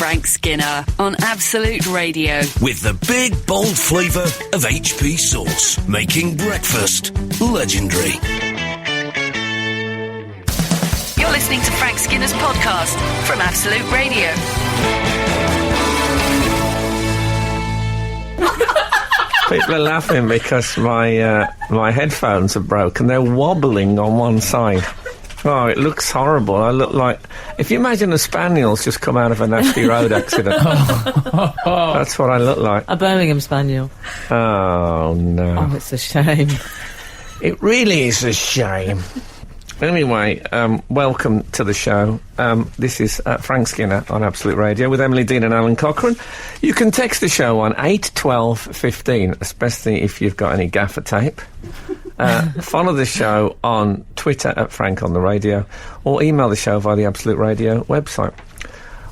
Frank Skinner on Absolute Radio. With the big, bold flavour of HP sauce, making breakfast legendary. You're listening to Frank Skinner's podcast from Absolute Radio. People are laughing because my headphones are broken. They're wobbling on one side. Oh, it looks horrible. I look like... If you imagine a spaniel's just come out of a nasty road accident. That's what I look like. A Birmingham Spaniel. Oh, no. Oh, it's a shame. It really is a shame. Anyway, welcome to the show. This is Frank Skinner on Absolute Radio with Emily Dean and Alan Cochrane. You can text the show on 8 12 15, especially if you've got any gaffer tape. Follow the show on Twitter at Frank on the Radio, or email the show via the Absolute Radio website.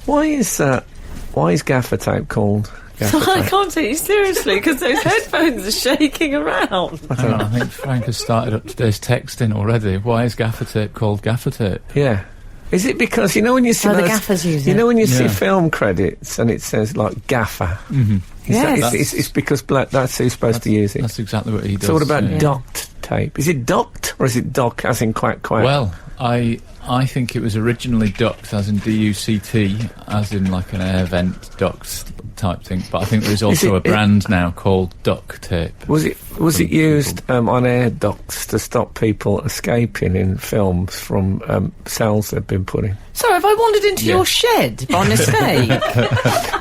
Why is gaffer tape called gaffer tape? I can't take you seriously because those headphones are shaking around. I think Frank has started up today's texting already. Why is gaffer tape called gaffer tape? Yeah. Is it because, you know when you see the gaffers use it. You know when you see film credits and it says, like, gaffer? Mm-hmm. Yes. It's because that's who's supposed to use it. That's exactly what he does. So what about docked tape? Is it docked or is it dock as in quack? Well, I think it was originally duct as in D-U-C-T, as in like an air vent duct type thing, but I think there's also a brand now called duct tape. Was it used on air ducts to stop people escaping in films from cells they've been put in? Sorry, have I wandered into your shed by mistake?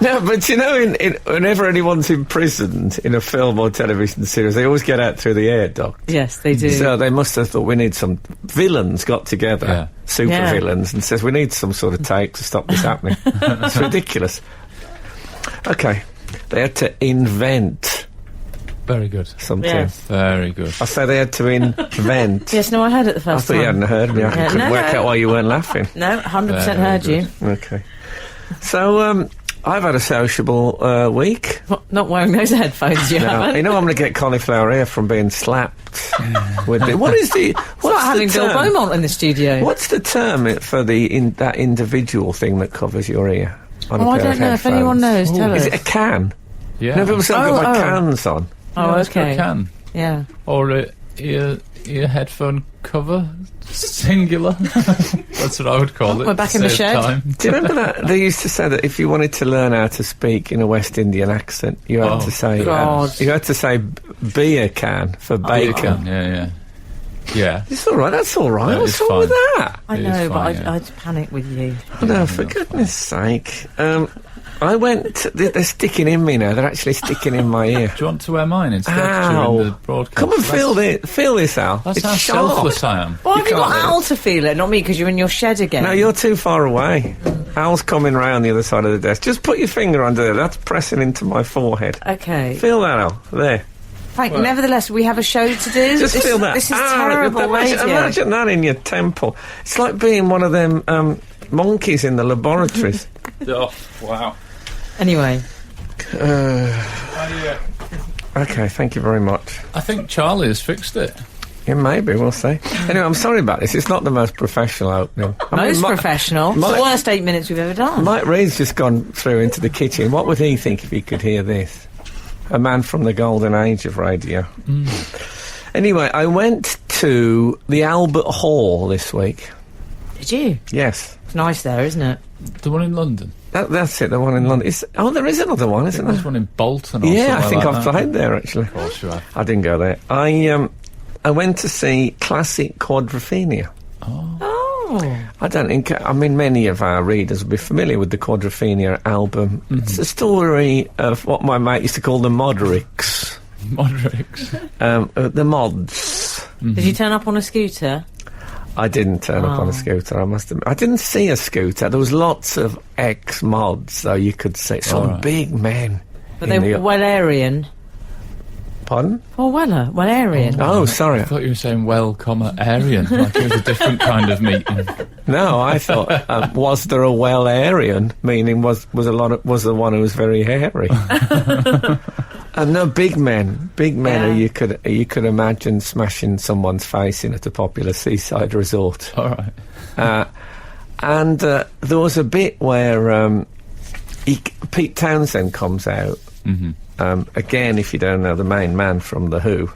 No, but you know, whenever anyone's imprisoned in a film or television series, they always get out through the air duct. Yes, they do. So they must have thought we need some villains got together, super villains, and says we need some sort of tape to stop this happening. It's ridiculous. Okay, they had to invent. Very good. Something. Yes. Very good. I say they had to invent. Yes, no, I heard it the first I thought time. you hadn't heard me. I couldn't work out why you weren't laughing. No, 100% heard you. Okay. So, I've had a sociable week. What, not wearing those headphones, you haven't? You know I'm going to get cauliflower ear from being slapped with it. What is the... It's like having Bill Beaumont in the studio. What's the term for that individual thing that covers your ear? I don't know. If anyone knows, tell us. Is it a can? Yeah. No, people say I've got my cans on. Oh, okay. A can. Yeah. Or a ear headphone cover, singular. That's what I would call it. We're back in the shed. Time. Do you remember that? They used to say that if you wanted to learn how to speak in a West Indian accent, you had to say... you had to say beer can for bacon. Yeah. It's all right, that's all right. No, What's wrong with that? I know, but I'd panic with you. No, for goodness sake. I went... They're sticking in me now. They're actually sticking in my ear. Do you want to wear mine instead during the broadcast? Come and feel this, Al. That's it's how sharp. selfless I am. Why have you got Al to feel it, not me, because you're in your shed again? No, you're too far away. Al's coming round the other side of the desk. Just put your finger under there. That's pressing into my forehead. Okay. Feel that, Al. There. Frank, nevertheless, we have a show to do. Just feel that. This is terrible radio. Imagine that in your temple. It's like being one of them monkeys in the laboratories. Oh, wow. Anyway. Okay, thank you very much. I think Charlie has fixed it. Yeah, maybe, we'll see. Anyway, I'm sorry about this. It's not the most professional opening. Professional. It's the worst 8 minutes we've ever done. Mike Reed's just gone through into the kitchen. What would he think if he could hear this? A man from the golden age of radio. Anyway, I went to the Albert Hall this week. Did you? Yes. It's nice there, isn't it? The one in London? That's it, the one in London. There is another one, isn't there? There's one in Bolton or Yeah, I think like I've that. played there, actually. Of course you have. I didn't go there. I went to see Classic Quadrophenia. Oh. I don't think... I mean, many of our readers will be familiar with the Quadrophenia album. Mm-hmm. It's a story of what my mate used to call the Moderics. Moderics? The mods. Mm-hmm. Did you turn up on a scooter? I didn't turn up on a scooter, I must admit. I didn't see a scooter. There was lots of ex-mods, though, you could see. Some big men. But they were Wellarian. Pardon? Oh, Wellarian. Oh, sorry. I thought you were saying Aryan, like it was a different kind of meeting. No, I thought, was there a Wellarian? Meaning, was the one who was very hairy. And no, big men who you could imagine smashing someone's face in at a popular seaside resort. All right. And there was a bit where Pete Townsend comes out. Again, if you don't know, the main man from The Who.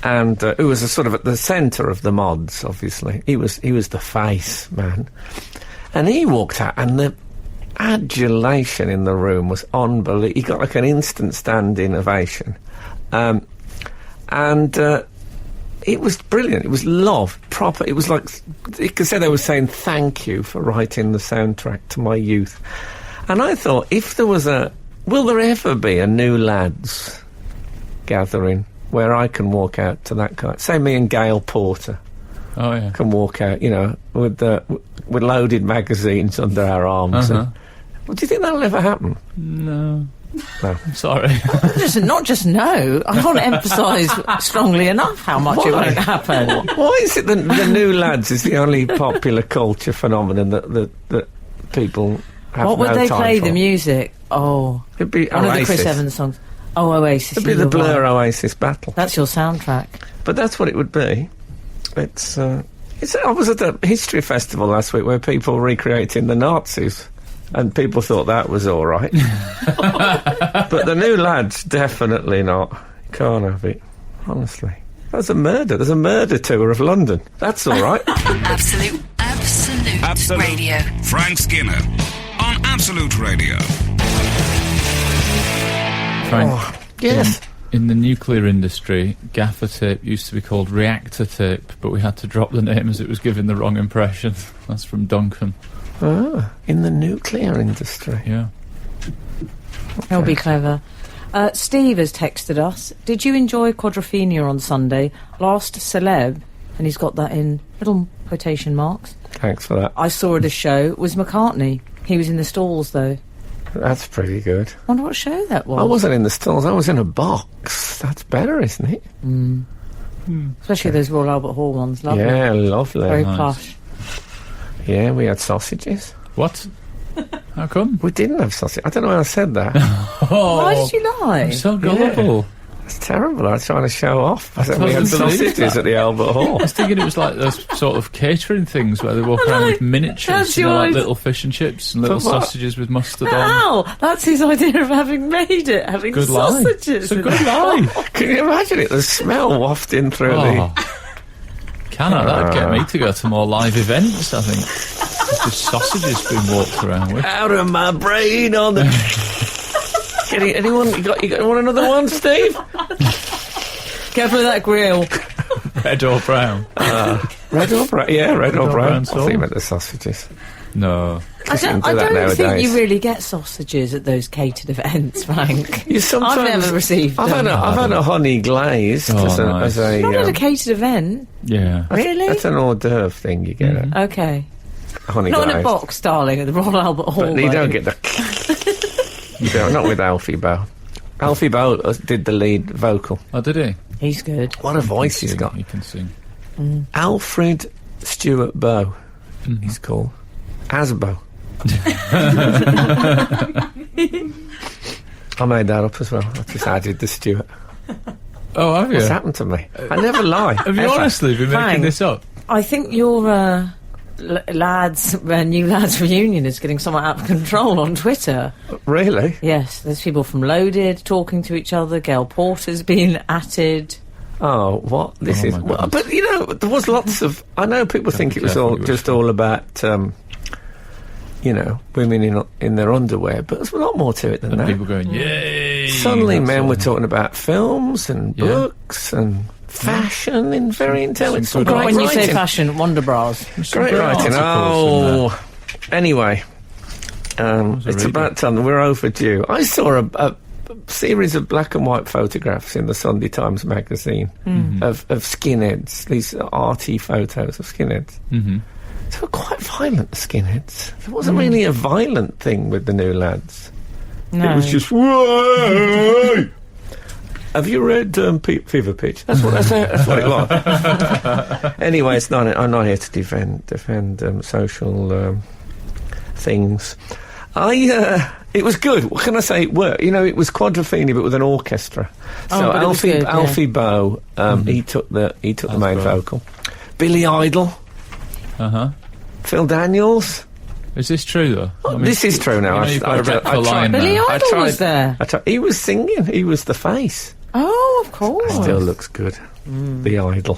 And who was sort of at the centre of the mods, obviously. He was the face man. And he walked out, and the adulation in the room was unbelievable. He got like an instant standing ovation. It was brilliant. It was love, proper. It was like, you could say they were saying thank you for writing the soundtrack to my youth. And I thought, if there was will there ever be a New Lads gathering where I can walk out to that kind? Say me and Gail Porter can walk out, with loaded magazines under our arms. Do you think that'll ever happen? No. I'm sorry. Not just no. I can't emphasise strongly enough how much it won't happen. Why is it that the New Lads is the only popular culture phenomenon that people have What would no they time play? for? The music? Oh, It'd be one of the Chris Oasis. Evans songs. Oh, Oasis. It'd be the Blur Oasis battle. That's your soundtrack. But that's what it would be. I was at the History Festival last week where people were recreating the Nazis. And people thought that was all right. But the New Lads, definitely not. Can't have it, honestly. There's a murder tour of London. That's all right. Absolute Radio. Frank Skinner on Absolute Radio. Frank, Yes. in the nuclear industry, gaffer tape used to be called reactor tape, but we had to drop the name as it was giving the wrong impression. That's from Duncan. In the nuclear industry. Yeah. That'll be clever. Steve has texted us. Did you enjoy Quadrophenia on Sunday? Last celeb, and he's got that in little quotation marks. Thanks for that. I saw at a show was McCartney. He was in the stalls though. That's pretty good. Wonder what show that was. I wasn't in the stalls, I was in a box. That's better, isn't it? Especially those Royal Albert Hall ones. Lovely. Yeah, lovely. Very Nice. plush. Yeah, we had sausages. What? How come? We didn't have sausage. I don't know why I said that. Why did you lie? I'm so gullible. It's terrible. I was trying to show off. I said we had totally believe sausages that. at the Albert Hall. I was thinking it was like those sort of catering things where they walk around with miniatures, That's like yours. little fish and chips and little But what? sausages with mustard on. Ow! That's his idea of having made it, having Good lie. sausages. It's a good lie. Can you imagine it? The smell wafting through Oh. That'd get me to go to more live events, I think. Just sausages being walked around with. out of my brain on the... Anyone? You got want another one, Steve? Careful with that grill. Red or brown? Red or brown? Yeah, red or brown. brown I sauce. think about the sausages. No. I don't do that think nowadays. you really get sausages at those catered events, Frank. You sometimes, I've never received I've them. had a honey glazed Oh, as nice. a Not at a catered event. Yeah. Really? That's an hors d'oeuvre thing you get at Okay. honey Not glazed. in a box, darling, at the Royal Albert Hall. But you though. don't get the... You don't, not with Alfie Bow. Alfie Bow did the lead vocal. Oh, did he? He's good. What a voice he's got. He can sing. Alfred Stewart Bow, he's called. Asbo. I made that up as well. I just added the Stewart. Oh, have you? What's happened to me? I never lie. Have you ever. honestly been making Frank. this up? I think your New Lads reunion is getting somewhat out of control on Twitter. Really? Yes, there's people from Loaded talking to each other. Gail Porter's been atted. Oh, what? This Oh, is... my Well, goodness. but, there was lots of... I know people think it was careful all with just your all about, women in their underwear, but there's a lot more to it than And that. people going, yay! Suddenly That's men all. were talking about films and Yeah. books and fashion in very intelligent... some Some good great When you say writing. fashion, Wonder Bras. Some Great writing. articles in Anyway, was a it's reader. about time. We're overdue. I saw a series of black and white photographs in the Sunday Times magazine of skinheads, these arty photos of skinheads. Mhm. They were quite violent, the skinheads. There wasn't really a violent thing with the New Lads. No. It was just... "Whoa!" Have you read Fever Pitch? That's what it was. Anyway, I'm not here to defend social things. It was good. What can I say? It worked. It was Quadrophenia, but with an orchestra. Oh, So but it was good, yeah. Alfie Bow, he took the main Bow. vocal. Billy Idol, Uh-huh. Phil Daniels, Is this true, though? Oh, this is true now. You've got a rep for lying Billy now. Idol was there. He was singing. He was the face. Oh, of course. Still looks good. The Idol.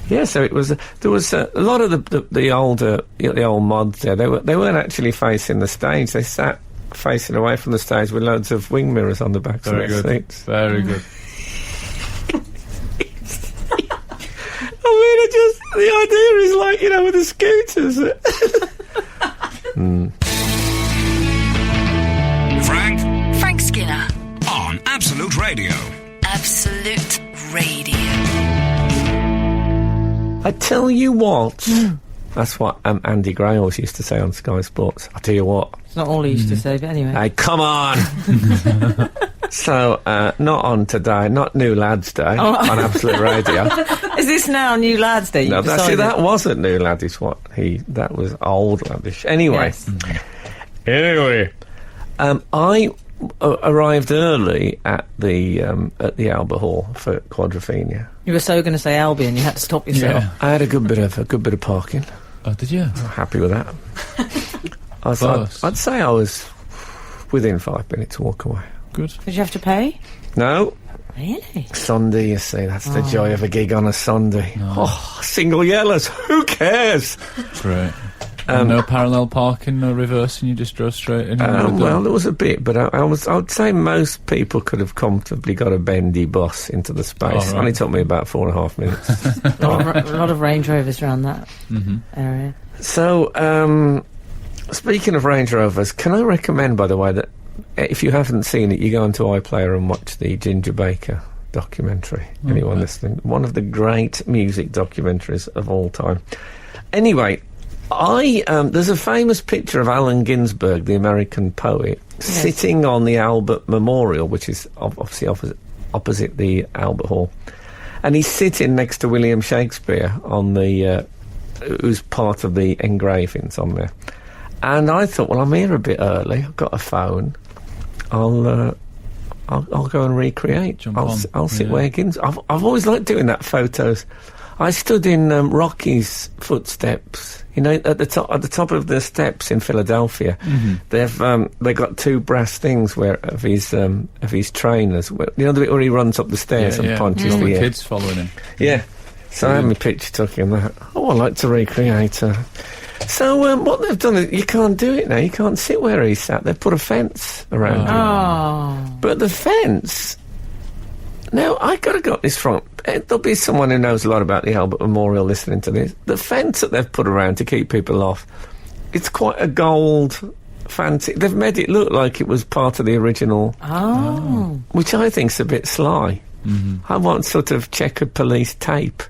Yeah, so it was. There was a lot of the older, the old mods there. They weren't actually facing the stage. They sat facing away from the stage with loads of wing mirrors on the backs of their seats. Very good. I mean, the idea is like, with the scooters. Frank Skinner. On Absolute Radio. Absolute Radio. I tell you what. That's what Andy Gray always used to say on Sky Sports. I tell you what. It's not all he used to say, but anyway. Hey, come on! So, not on today, not New Lads Day on Absolute Radio. Is this now New Lads Day? No, that wasn't New Laddish. That was Old Laddish. Anyway. Yes. Anyway. I arrived early at the Albert Hall for Quadrophenia. You were so going to say Albion, you had to stop yourself. Yeah. I had a good bit of parking. Oh, did you? I'm happy with that. I'd say I was within 5 minutes walk away. Good. Did you have to pay? No. Really? Sunday, you see, that's the joy of a gig on a Sunday. No. Oh, single yellows, who cares? Great. No parallel parking, no reversing, you just drove straight in? Well, there was a bit, but I would say most people could have comfortably got a bendy bus into the space. Oh, right. Only took me about 4.5 minutes. A lot of Range Rovers around that area. So, speaking of Range Rovers, can I recommend, by the way, that if you haven't seen it, you go onto iPlayer and watch the Ginger Baker documentary. Anyone listening? One of the great music documentaries of all time. Anyway, there's a famous picture of Allen Ginsberg, the American poet, sitting on the Albert Memorial, which is obviously opposite the Albert Hall, and he's sitting next to William Shakespeare on the who's part of the engravings on there. And I thought, well, I'm here a bit early. I've got a phone. I'll go and recreate. I'll sit where Ginsberg. I've always liked doing that. Photos. I stood in Rocky's footsteps. At the top of the steps in Philadelphia, they got 2 brass things of his trainers. The bit where he runs up the stairs and punches the air. Kids following him. Yeah. So I had my picture took in that. Oh, I like to recreate. So what they've done is you can't do it now. You can't sit where he sat. They've put a fence around him. Oh. But the fence. Now, I got to get this from. There'll be someone who knows a lot about the Albert Memorial listening to this. The fence that they've put around to keep people off, it's quite a gold fancy. They've made it look like it was part of the original. Oh. Which I think's a bit sly. I want sort of checkered police tape.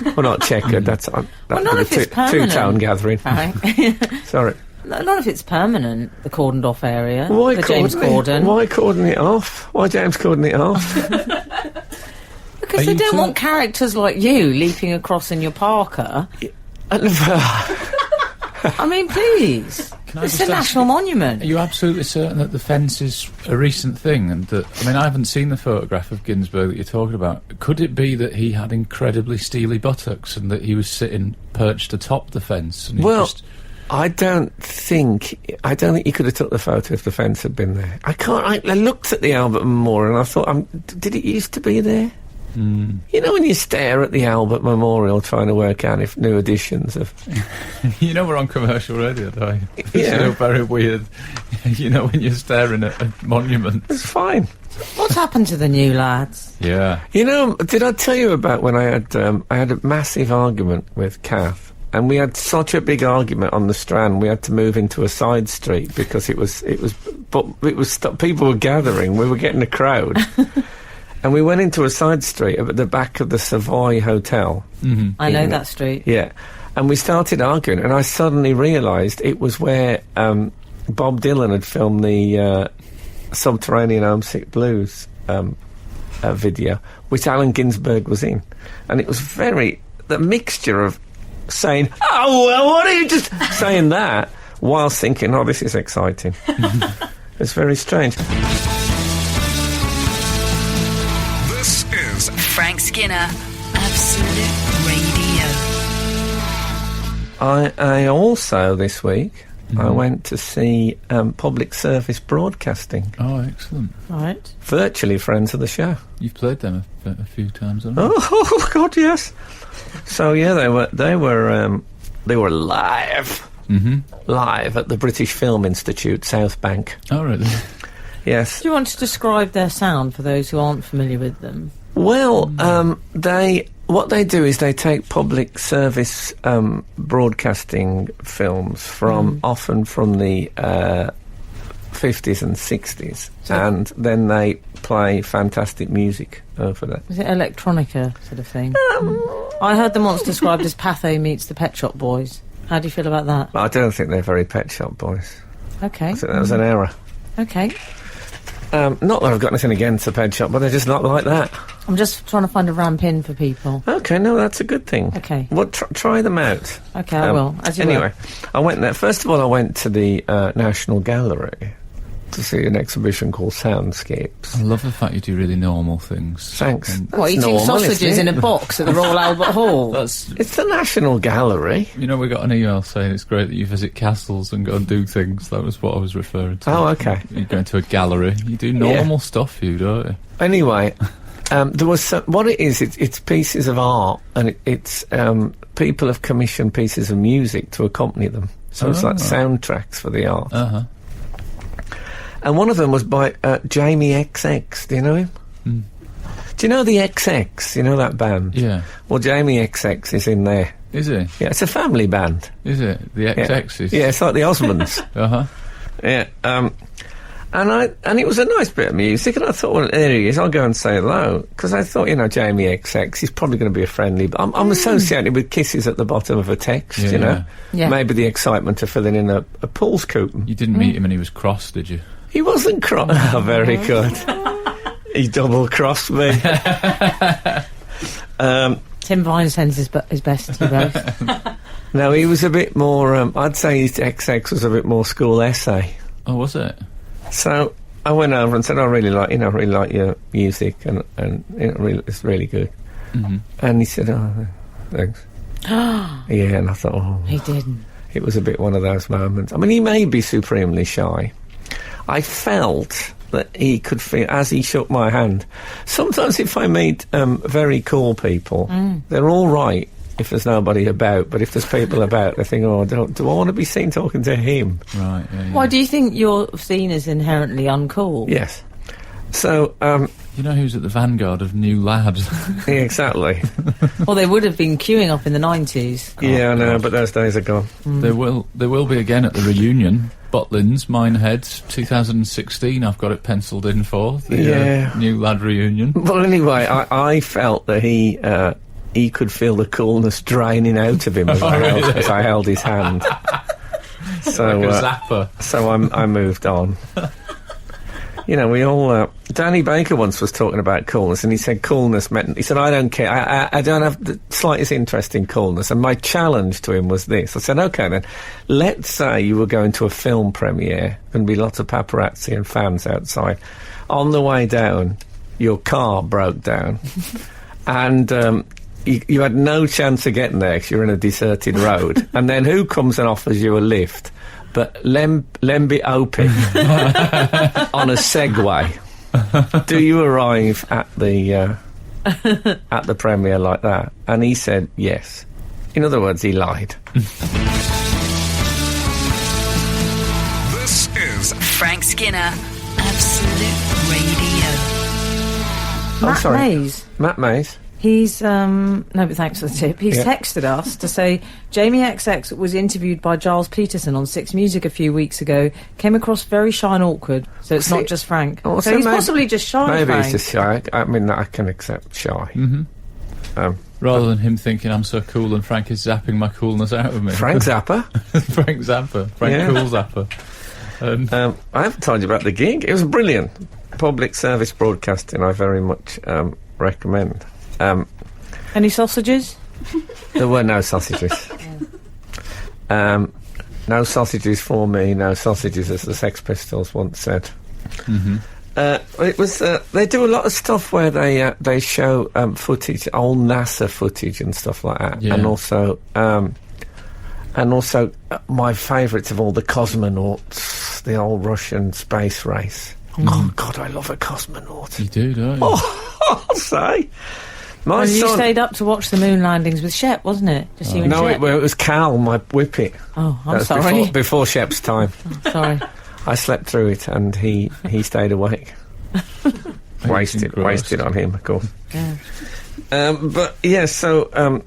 Well, not checkered, that's well, not if it's permanent. Two-tone gathering. Sorry. Not if it's permanent, the cordoned off area. Why James Corden. Why cordon it off? Why James Corden it off? Because they don't want characters like you leaping across in your Parker. I mean, please. It's a national monument. Are you absolutely certain that the fence is a recent thing? And that, I mean, I haven't seen the photograph of Ginsberg that you're talking about. Could it be that he had incredibly steely buttocks and that he was sitting perched atop the fence? And I don't think you could have took the photo if the fence had been there. I looked at the Albert Memorial and I thought, did it used to be there? You know when you stare at the Albert Memorial trying to work out if new editions of... we're on commercial radio, don't you? It's Yeah. very weird. When you're staring at a monument. It's fine. What's happened to the New Lads? Yeah. Did I tell you about when I had a massive argument with Kath? And we had such a big argument on the Strand, we had to move into a side street because people were gathering, we were getting a crowd. And we went into a side street at the back of the Savoy Hotel. I know that street. Yeah. And we started arguing, and I suddenly realised it was where Bob Dylan had filmed the Subterranean Homesick Blues video, which Allen Ginsberg was in. And it was the mixture of saying, oh, well, what are you just saying that, whilst thinking, oh, this is exciting. It's very strange. Frank Skinner, Absolute Radio. I also, this week, I went to see Public Service Broadcasting. Oh, excellent. Right. Virtually friends of the show. You've played them a few times, haven't you? Oh God, yes. So yeah, they were live. Live at the British Film Institute, South Bank. Oh, really? Yes. Do you want to describe their sound for those who aren't familiar with them? Well, what they do is they take public service broadcasting films often from the 50s and 60s, and then they play fantastic music over that. Is it electronica sort of thing? I heard them once described as Patho meets the Pet Shop Boys. How do you feel about that? I don't think they're very Pet Shop Boys. Okay. I think that was an error. Okay. Not that I've got anything against the Pet Shop, but they're just not like that. I'm just trying to find a ramp in for people. Okay, no, that's a good thing. Okay. Well, try them out. Okay, I will. As you anyway, I went there. First of all, I went to the National Gallery to see an exhibition called Soundscapes. I love the fact you do really normal things. Thanks. And What, eating normal, sausages isn't in it? a box at the Royal Albert Hall? That's, It's the National Gallery. you know, we got an email saying it's great that you visit castles and go and do things. That was what I was referring to. Oh, okay. You go into a gallery. You do normal stuff, you don't you? Anyway, there was what it is. It's pieces of art, and it's people have commissioned pieces of music to accompany them. So it's like soundtracks for the art. Uh-huh. And one of them was by Jamie XX. Do you know him? Do you know the XX? You know that band? Yeah. Well, Jamie XX is in there. Is it? Yeah, it's a family band. Is it? The XXs? Yeah, it's like the Osmonds. Uh-huh. Yeah. And it was a nice bit of music, and I thought, well, there he is, I'll go and say hello. Because I thought, Jamie XX, he's probably going to be a friendly... But I'm associated with kisses at the bottom of a text, Yeah, you know? yeah. Yeah. Maybe the excitement of filling in a Paul's coupon. You didn't meet him and he was cross, did you? He wasn't cross. Oh, very good. He double-crossed me. Tim Vine sends his best to you both. No, he was a bit more... I'd say his XX was a bit more school essay. Oh, was it? So I went over and said, I really like your music, and it's really good. And he said, oh, thanks. Yeah, and I thought, oh, He didn't. it was a bit one of those moments. I mean, he may be supremely shy. I felt that he could feel, as he shook my hand. Sometimes if I meet very cool people, they're all right if there's nobody about, but if there's people about, they think, oh, do I want to be seen talking to him? Right, yeah. Why do you think you're seen as inherently uncool? Yes. So, You know who's at the vanguard of new lads? yeah, exactly. Well, they would have been queuing up in the 90s. Yeah, I know, but those days are gone. There will be again at the reunion. Butlins, Mineheads, 2016. I've got it penciled in for the new lad reunion. Well, anyway, I felt that he could feel the coolness draining out of him as I held his hand. So, Like a zapper. so I moved on. We all... Danny Baker once was talking about coolness, and he said coolness meant... He said, I don't care. I don't have the slightest interest in coolness. And my challenge to him was this. I said, OK, then, let's say you were going to a film premiere, and be lots of paparazzi and fans outside. On the way down, your car broke down. And... You had no chance of getting there because you're in a deserted road. And then who comes and offers you a lift? But Lemby Opie on a Segway. Do you arrive at the premiere like that? And he said yes. In other words, he lied. This is Frank Skinner, Absolute Radio. Matt Mays. Matt Mays. He's, no, but thanks for the tip. He's texted us to say Jamie XX was interviewed by Giles Peterson on Six Music a few weeks ago. Came across very shy and awkward, so it's not just Frank. Oh, so he's possibly just shy, Maybe Frank. he's just shy. I mean, I can accept shy. Rather than him thinking I'm so cool and Frank is zapping my coolness out of me. Frank Zappa. Frank Zappa. Frank Cool Zappa. I haven't told you about the gig. It was brilliant. Public service broadcasting, I very much recommend. Any sausages? There were no sausages. No sausages for me, no sausages, as the Sex Pistols once said. It was. They do a lot of stuff where they show footage, old NASA footage and stuff like that, Yeah. and also And also, my favourites of all, the cosmonauts, the old Russian space race. Oh, God, I love a cosmonaut. You do, don't you? Oh, I'll say. My You son... stayed up to watch the moon landings with Shep, wasn't it? Just you and No, Shep. it was Cal, my whippet. Oh, I'm That was sorry. Before Shep's time. Sorry. I slept through it, and he stayed awake. wasted on him, of course. Yeah. But yeah, so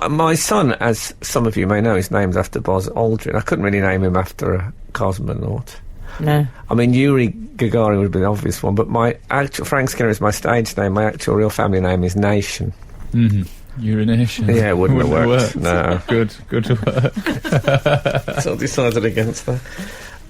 my son, as some of you may know, his name's after Buzz Aldrin. I couldn't really name him after a cosmonaut. No. I mean, Yuri Gagarin would have been the obvious one, but my actual Frank Skinner is my stage name. My actual real family name is Nation. Urination. Yeah, it wouldn't have worked. No. Good work. So I decided against that.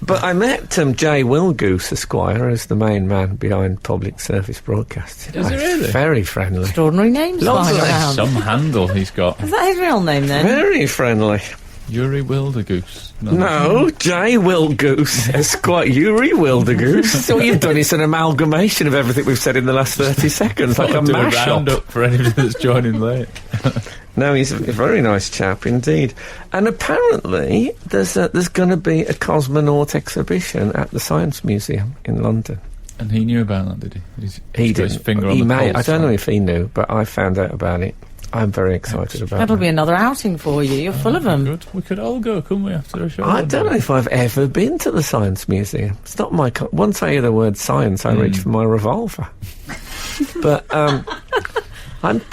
But I met J. Wilgoose Esquire as the main man behind public service broadcasting. Is he really? Very friendly. Extraordinary names Lots flying of around. Some handle he's got. Is that his real name then? Very friendly. Yuri Wildergoose. No, J. Wilgoose Esquire. Yuri Wildergoose. So what you've done is an amalgamation of everything we've said in the last 30 seconds, like a do a mashup. roundup for anybody that's joining late. No, he's a very nice chap indeed. And apparently there's going to be a cosmonaut exhibition at the Science Museum in London. And he knew about that, did he? He got his didn't. finger on He the may. pulse, I don't know right? if he knew, but I found out about it. I'm very excited about That'll that. be another outing for you. You're full of them. Good. We could all go, couldn't we, after a show? I don't know if I've ever been to the Science Museum. It's not my... Once I hear the word science, I reach for my revolver. But, I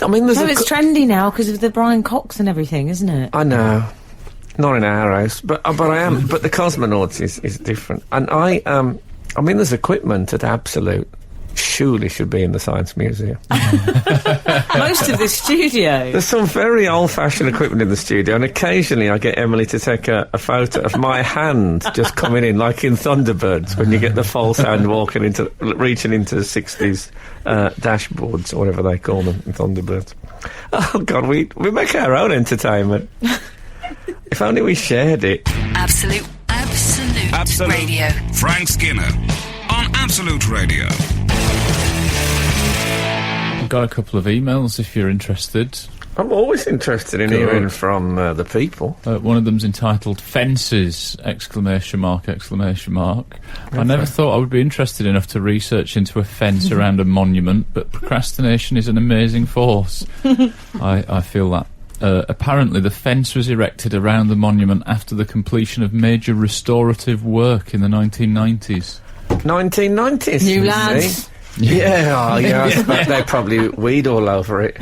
mean, there's No, it's trendy now because of the Brian Cox and everything, isn't it? I know. Not in our house, but I am. But the cosmonauts is different. And I mean, there's equipment at Absolute. Surely should be in the Science Museum. Most of the studio. There's some very old-fashioned equipment in the studio, and occasionally I get Emily to take a photo of my hand just coming in, like in Thunderbirds, when you get the false hand reaching into 60s dashboards, or whatever they call them in Thunderbirds. Oh, God, we make our own entertainment. If only we shared it. Absolute Radio. Frank Skinner on Absolute Radio. I've got a couple of emails if you're interested. I'm always interested in Good. hearing from the people. One of them's entitled Fences! ! I never thought I would be interested enough to research into a fence around a monument, but procrastination is an amazing force. I feel that. Apparently the fence was erected around the monument after the completion of major restorative work in the 1990s. 1990s. New you lads. see. Yeah, I expect they probably weed all over it.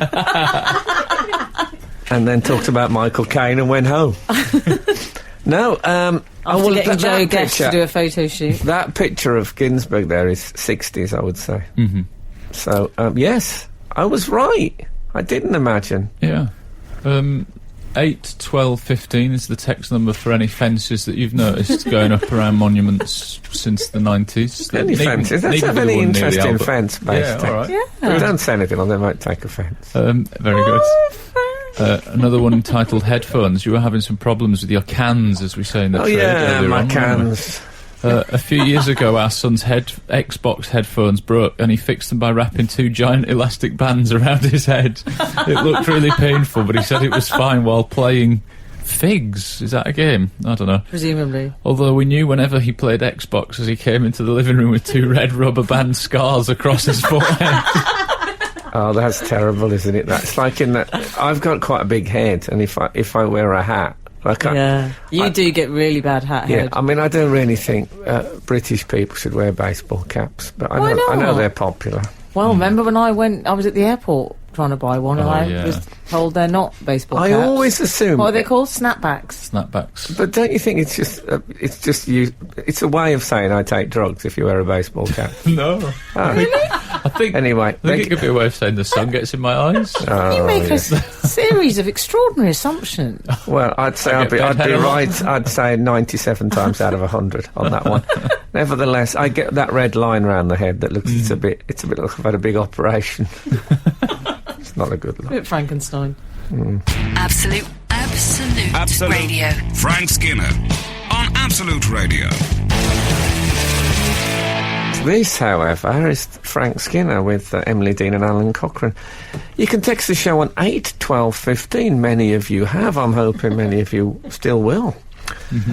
And then talked about Michael Caine and went home. No, After getting Joe Guest to do a photo shoot. That picture of Ginsberg there is 60s, I would say. Mm-hmm. So, yes, I was right. I didn't imagine. Yeah. 8, 12, 15 is the text number for any fences that you've noticed going up around monuments since the 90s. Any fences? Let's have any interesting fence-based text. All right. Yeah. Don't say anything or they might take offence. Very good. Another one entitled Headphones. You were having some problems with your cans, as we say in the trade earlier my on, cans. A few years ago, our son's Xbox headphones broke, and he fixed them by wrapping 2 giant elastic bands around his head. It looked really painful, but he said it was fine while playing Figs. Is that a game? I don't know. Presumably. Although we knew whenever he played Xbox, as he came into the living room with 2 red rubber band scars across his forehead. Oh, that's terrible, isn't it? That's like in that... I've got quite a big head, and if I wear a hat... You do get really bad hat Yeah, head. I mean, I don't really think British people should wear baseball caps, but I Why know not? they're popular. Well, remember when I was at the airport trying to buy one, and Oh, I yeah. was told they're not baseball I caps. always assume... What are they called? Snapbacks. Snapbacks. But don't you think it's just you... It's a way of saying I take drugs if you wear a baseball cap. No. Oh. I think Anyway, it could be a way of saying the sun gets in my eyes. You make a series of extraordinary assumptions. Well, I'd say I'd be right. I'd say 97 times out of 100 on that one. Nevertheless, I get that red line round the head that looks it's a bit like I've had a big operation. It's not a good look. A bit Frankenstein. Absolute Radio. Frank Skinner on Absolute Radio. This, however, is Frank Skinner with Emily Dean and Alan Cochrane. You can text the show on 8 12 15. Many of you have. I'm hoping many of you still will.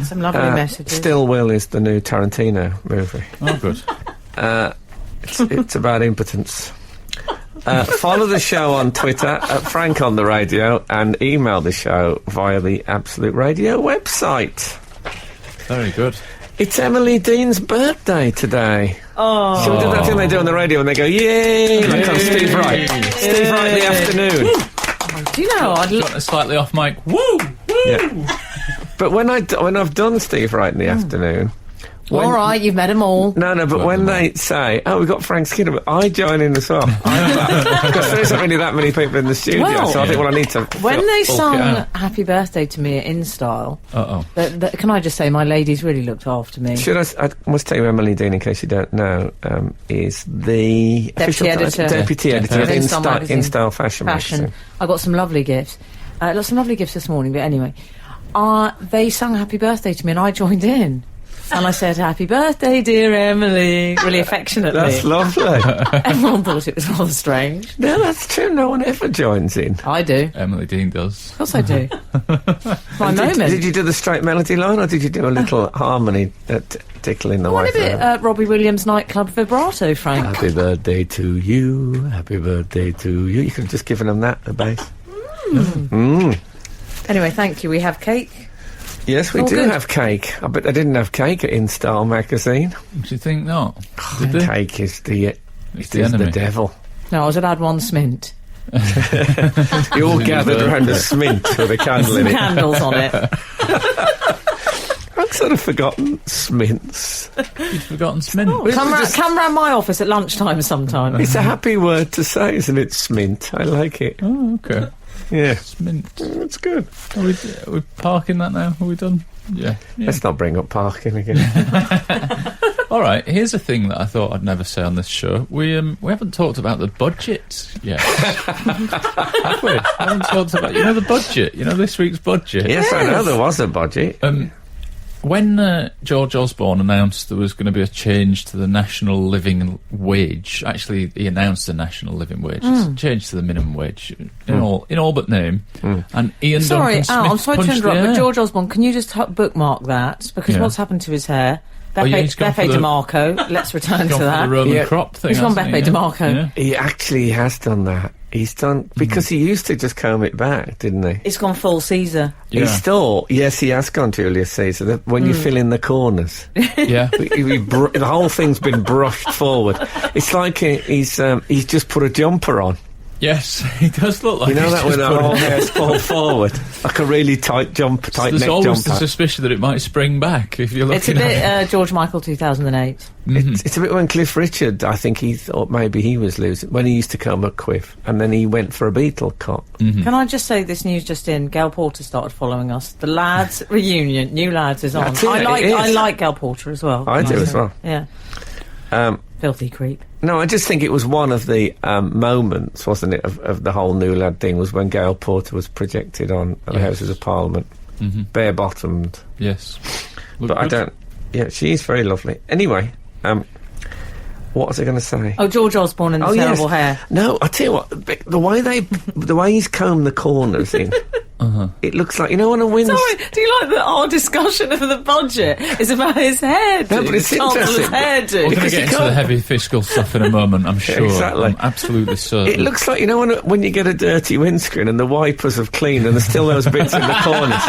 Some lovely messages. Still will is the new Tarantino movie. Oh, good. It's about impotence. Follow the show on Twitter at Frank on the Radio and email the show via the Absolute Radio website. Very good. It's Emily Dean's birthday today. Oh. So we do that thing they do on the radio and they go, yay! Like on Steve Wright. Steve Wright in the afternoon. Do you know, Got a slightly off mic. Woo! Woo! Yeah. But when I've done Steve Wright in the afternoon... all right, you've met them all. No, but when they say, oh, we've got Frank Skinner, but I join in as well. Because there isn't really that many people in the studio, so I think, I need to... When they sung Happy Birthday to me at In Style, can I just say, my ladies really looked after me. I must tell you, Emily Dean, in case you don't know, is the Deputy editor of In Style Fashion Magazine. I got some lovely gifts. Some lovely gifts this morning, but anyway. They sung Happy Birthday to me and I joined in. And I said, happy birthday, dear Emily, really affectionately. That's lovely. Everyone thought it was rather strange. No, that's true. No one ever joins in. I do. Emily Dean does. Of course I do. My moment. Did you do the straight melody line, or did you do a little harmony tickling the way? What a bit Robbie Williams nightclub vibrato, Frank. Happy birthday to you, happy birthday to you. You could have just given them that, the bass. Anyway, thank you. We have cake. Yes, we do have cake. I bet they didn't have cake at In Style magazine. Do you think not? Cake is the enemy. devil. No, I was allowed one smint. You all gathered around a smint with a candle in it. Candles on it. I've sort of forgotten smints. You'd forgotten smint. Come round my office at lunchtime sometime. It's a happy word to say, isn't it, smint? I like it. Oh, okay. Yeah. Smint. That's good. Are we parking that now? Are we done? Yeah. Let's not bring up parking again. All right, here's a thing that I thought I'd never say on this show. We haven't talked about the budget yet. Have we? Haven't talked about, the budget. This week's budget. Yes, I know there was a budget. When George Osborne announced there was going to be a change to the national living wage, actually he announced a national living wage, it's a change to the minimum wage in all but name. And Ian Duncan Smith I'm sorry to interrupt, but George Osborne, can you just bookmark that? Because what's happened to his hair? Beppe DeMarco, let's return to that. The Roman crop thing. He's gone Beppe DeMarco. Yeah. He actually has done that. He's done, because he used to just comb it back, didn't he? It's gone full Caesar. Yeah. He's still, yes, he has gone Julius Caesar, when you fill in the corners. Yeah. The whole thing's been brushed forward. It's like he's just put a jumper on. Yes, he does look like that when the whole hair's pulled forward, like a really tight jumper, tight neck jumper. There's always the suspicion that it might spring back if you're looking. It's a bit George Michael 2008. It's a bit when Cliff Richard, I think he thought maybe he was losing when he used to come at Quiff, and then he went for a Beatle cut. Can I just say this news just in? Gail Porter started following us. The Lads reunion, New Lads is on. I like Gail Porter as well. I do as well. Yeah. Filthy creep. No, I just think it was one of the moments, wasn't it, of the whole New Lad thing, was when Gail Porter was projected on the Houses of Parliament, bare-bottomed. Yes. But I don't... Yeah, she is very lovely. Anyway, what was I going to say? Oh, George Osborne and the terrible hair. No, I tell you what, the way he's combed the corners in... It looks like, on a Wednesday... Sorry, do you like that our discussion of the budget is about his hairdo? No, but it's interesting. Hairdo. We're going to get into the heavy fiscal stuff in a moment, I'm sure. Exactly. I'm absolutely certain. It looks like, when you get a dirty windscreen and the wipers have cleaned and there's still those bits in the corners.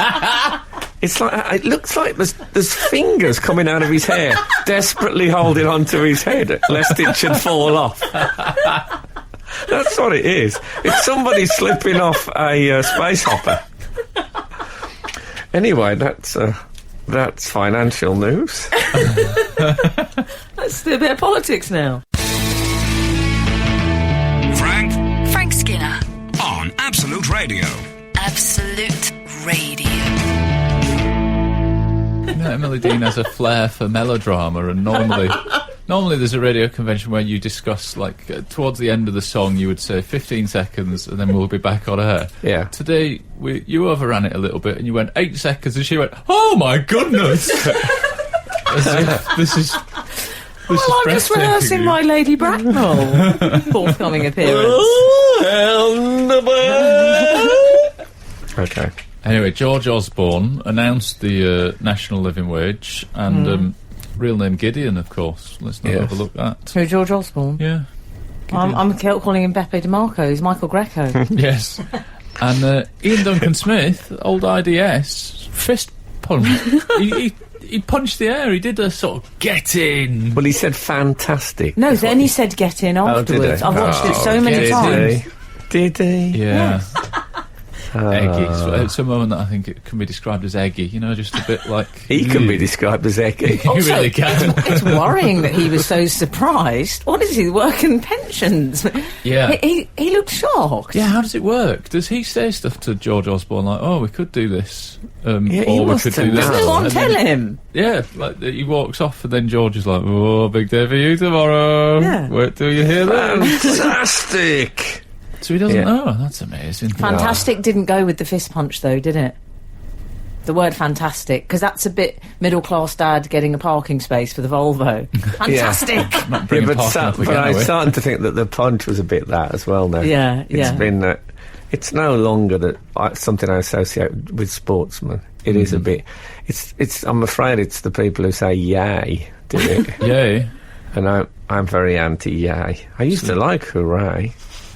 It's like, it looks like there's fingers coming out of his hair, desperately holding onto his head, lest it should fall off. That's what it is. It's somebody slipping off a space hopper. Anyway, that's financial news. Let's do a bit of politics now. Frank Skinner on Absolute Radio. Absolute Radio. Emily Dean has a flair for melodrama, and normally there's a radio convention where you discuss, towards the end of the song, you would say 15 seconds, and then we'll be back on air. Yeah. Today, you overran it a little bit, and you went 8 seconds, and she went, "Oh my goodness!" As if this is This Well, is I'm just breathtaking. rehearsing my Lady Bracknell forthcoming appearance. Okay. Anyway, George Osborne announced the national living wage and real name Gideon, of course. Let's not Yes. overlook that. Who, George Osborne? Yeah. I'm calling him Beppe DeMarco. He's Michael Greco. Yes. And Ian Duncan Smith, old IDS, fist punch. He punched the air. He did a sort of get in. Well, he said fantastic. No, then he said get in Oh, did afterwards. he? I've watched it so Oh, many did times. he? Did he? Yeah. Yes. Eggy. It's a moment that I think it can be described as eggy. You know, just a bit like... He can be described as eggy. He really can. It's worrying that he was so surprised. What is he, working pensions? Yeah. He looked shocked. Yeah, how does it work? Does he say stuff to George Osborne like, oh, we could do this, Yeah, he or we must could have do this? known. Does no one And tell then- him? Yeah, like he walks off and then George is like, oh, big day for you tomorrow. Yeah. Wait till you hear that. Fantastic! So he doesn't Yeah. know. That's amazing. Fantastic didn't go with the fist punch, though, did it? The word fantastic, because that's a bit middle-class dad getting a parking space for the Volvo. Fantastic! Not Yeah, bringing but, parking up again, I'm are we? starting to think that the punch was a bit that as well now. Yeah, It's yeah. been... it's no longer something I associate with sportsmen. It is a bit... It's. I'm afraid it's the people who say yay do it. Yay. And I'm very anti-yay. I used to like hooray.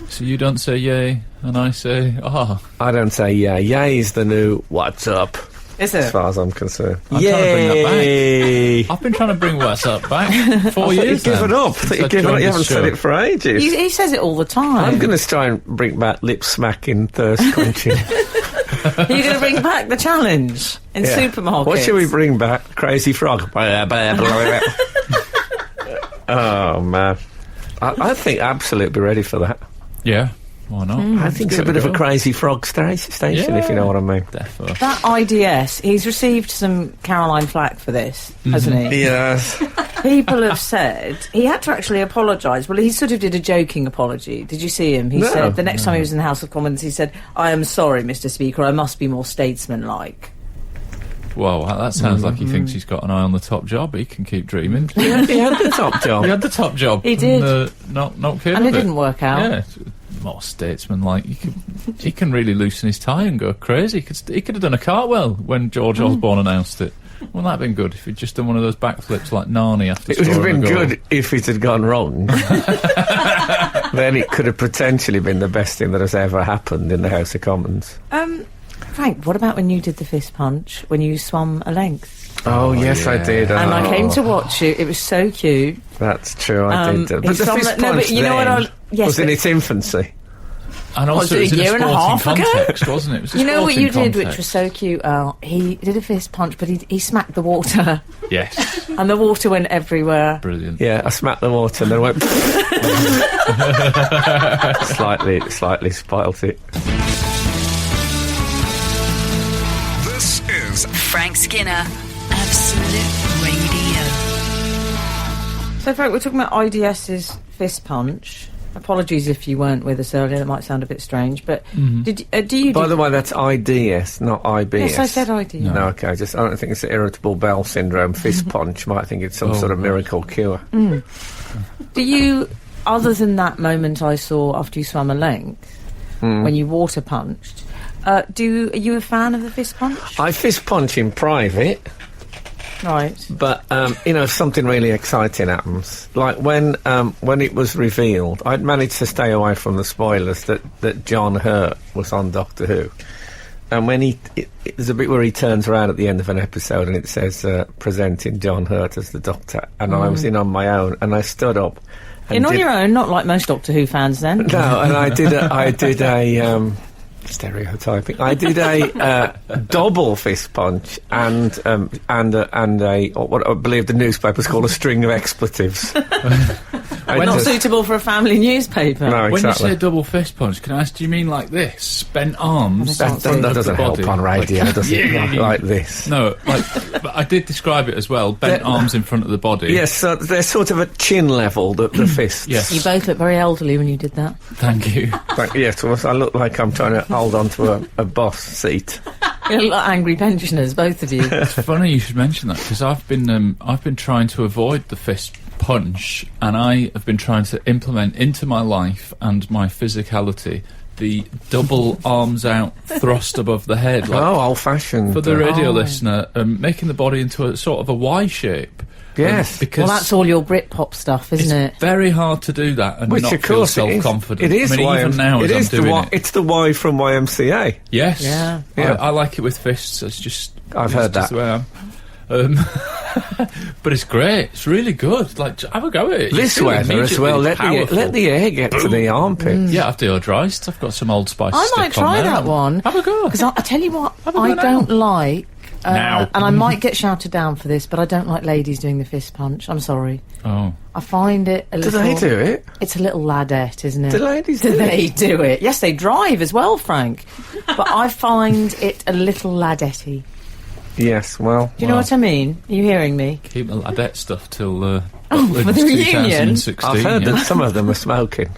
So you don't say yay, and I say, ah. I don't say yay. Yay is the new what's up, Is as it? far as I'm concerned. I'm trying to bring that back. Yay! I've been trying to bring What's Up back 4 You years give now. it up. I since thought you I give it up. joined You this haven't said show. it for ages. He says it all the time. I'm going to try and bring back lip smacking, thirst quenching. Are you going to bring back the challenge in Yeah. supermarkets? What should we bring back? Crazy frog. Oh man, I think Absolute be ready for that. Yeah, why not? I think it's a bit of a crazy frog station, if you know what I mean. Defo. That IDS, he's received some Caroline flack for this, hasn't he? Yes. People have said he had to actually apologise. Well, he sort of did a joking apology. Did you see him? He No. said the next time he was in the House of Commons, he said, "I am sorry, Mr. Speaker. I must be more statesmanlike." Well, that sounds like he thinks he's got an eye on the top job. He can keep dreaming. He had the top job. He had the top job. He did. And, not came And it of didn't work out. Yeah, it's more statesman-like. He can really loosen his tie and go crazy. He could have done a cartwell when George Osborne announced it. Wouldn't that have been good if he'd just done one of those backflips like Narnie after It would have scoring been a goal? good if it had gone wrong. Then it could have potentially been the best thing that has ever happened in the House of Commons. Frank, what about when you did the fist punch, when you swum a length? Oh, yes, I yeah. did. And I came Oh, to watch you. It was so cute. That's true, I did. But he's the from fist the- no, but punch you know what then yes, was in but- its infancy. And Was also, it it was a in a year and a sporting half ago? context, wasn't it? It was a You know what you sporting did, which context. was so cute, Al? He did a fist punch, but he smacked the water, Yes, and the water went everywhere. brilliant. Yeah, I smacked the water and then went... slightly spoilt it. This is Frank Skinner, Absolute Radio. So, Frank, we're talking about IDS's fist punch. Apologies if you weren't with us earlier. That might sound a bit strange, but do you? By the way, that's IDS, not IBS. Yes, I said IDS. No, okay, I don't think it's the irritable bowel syndrome fist punch. Might think it's some sort of miracle cure. Do you, other than that moment I saw after you swam a length, when you water punched, are you a fan of the fist punch? I fist punch in private, Right. but if something really exciting happens, like when it was revealed, I'd managed to stay away from the spoilers that John Hurt was on Doctor Who, and when there's a bit where he turns around at the end of an episode and it says presenting John Hurt as the Doctor, and I was in on my own, and I stood up. And You're on did- your own, not like most Doctor Who fans then. No, and I did a stereotyping. I did a double fist punch and what I believe the newspapers call a string of expletives. Not suitable for a family newspaper. No, When you exactly. say double fist punch, can I ask, do you mean like this? Bent arms? that in front of doesn't the help body? on radio, Like, does it? Like this. No, but I did describe it as well. Bent arms in front of the body. Yes, so they're sort of at chin level, the fists. Yes. You both look very elderly when you did that. Thank you. Like, yes, well, I look like I'm trying to hold on to a boss seat. You look like angry pensioners, both of you. It's funny you should mention that because I've been trying to avoid the fist punch, and I have been trying to implement into my life and my physicality the double arms out thrust above the head. Like, old-fashioned. for the radio listener, making the body into a sort of a Y shape. Yes. Because Well, that's all your Britpop stuff, isn't it? it's very hard to do that and Which, not of feel course, self-confident. it is. I mean, even now, as I'm doing it. It's the Y from YMCA. Yes. Yeah. Yeah. I like it with fists. It's just... I've it's heard just that. the way I am. But it's great. It's really good. Like, have a go at it. You This feel weather as well. immediately Let the air get to the armpits. Yeah, I've deodorised. I've got some Old Spice I stick might on try there. that one. Have a go. Because I tell you what, Have a go I now. don't like... Now. And I might get shouted down for this, but I don't like ladies doing the fist punch. I'm sorry. Oh. I find it a Do little... they do it? It's a little ladette, isn't it? Do ladies Do do they it? do it? Yes, they drive as well, Frank. But I find it a little ladette-y. Yes, well... Do you know what I mean? Are you hearing me? Keep the ladette stuff till... for the reunion? 2016. I've heard yeah. that some of them are smoking.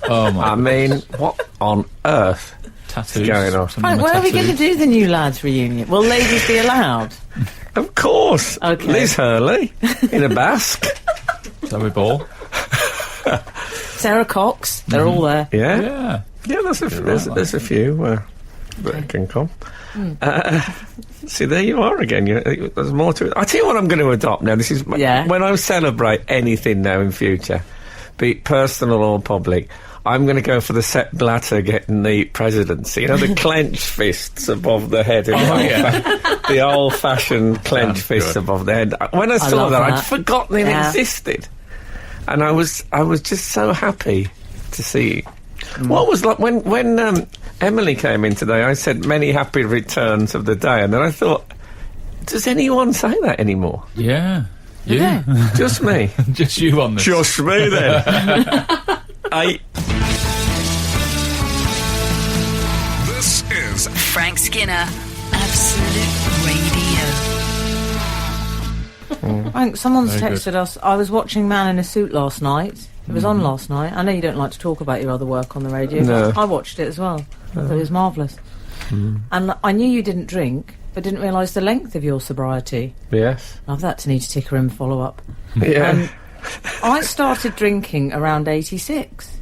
Oh, my I mean, what on earth? tattoos. going on? Some of Frank, them where are we tattoos. going to do the new lads reunion? Will ladies be allowed? Of course. Okay. Liz Hurley in a basque. Zoe Ball. Sarah Cox, they're all there. Yeah. Yeah. Yeah, there's a few that can come. See, there you are again. There's more to it. I tell you what I'm going to adopt now. This is Yeah. when I celebrate anything now in future, be it personal or public. I'm going to go for the Sepp Blatter getting the presidency. You know, the clenched fists above the head. The old-fashioned clenched fists good. above the head. When I saw love that, that. I'd forgotten it Yeah. existed. And I was just so happy to see. What was like when Emily came in today, I said many happy returns of the day, and then I thought, does anyone say that anymore? Yeah. Yeah. Just me. Just you on this. Just me then. This is Frank Skinner, Absolute Radio. Frank, someone's Very texted us. I was watching Man in a Suit last night. It was on last night. I know you don't like to talk about your other work on the radio. No. But I watched it as well. I thought it was marvellous. And I knew you didn't drink, but didn't realise the length of your sobriety. Yes. I've that to need to ticker in follow-up. Yeah. I started drinking around 86.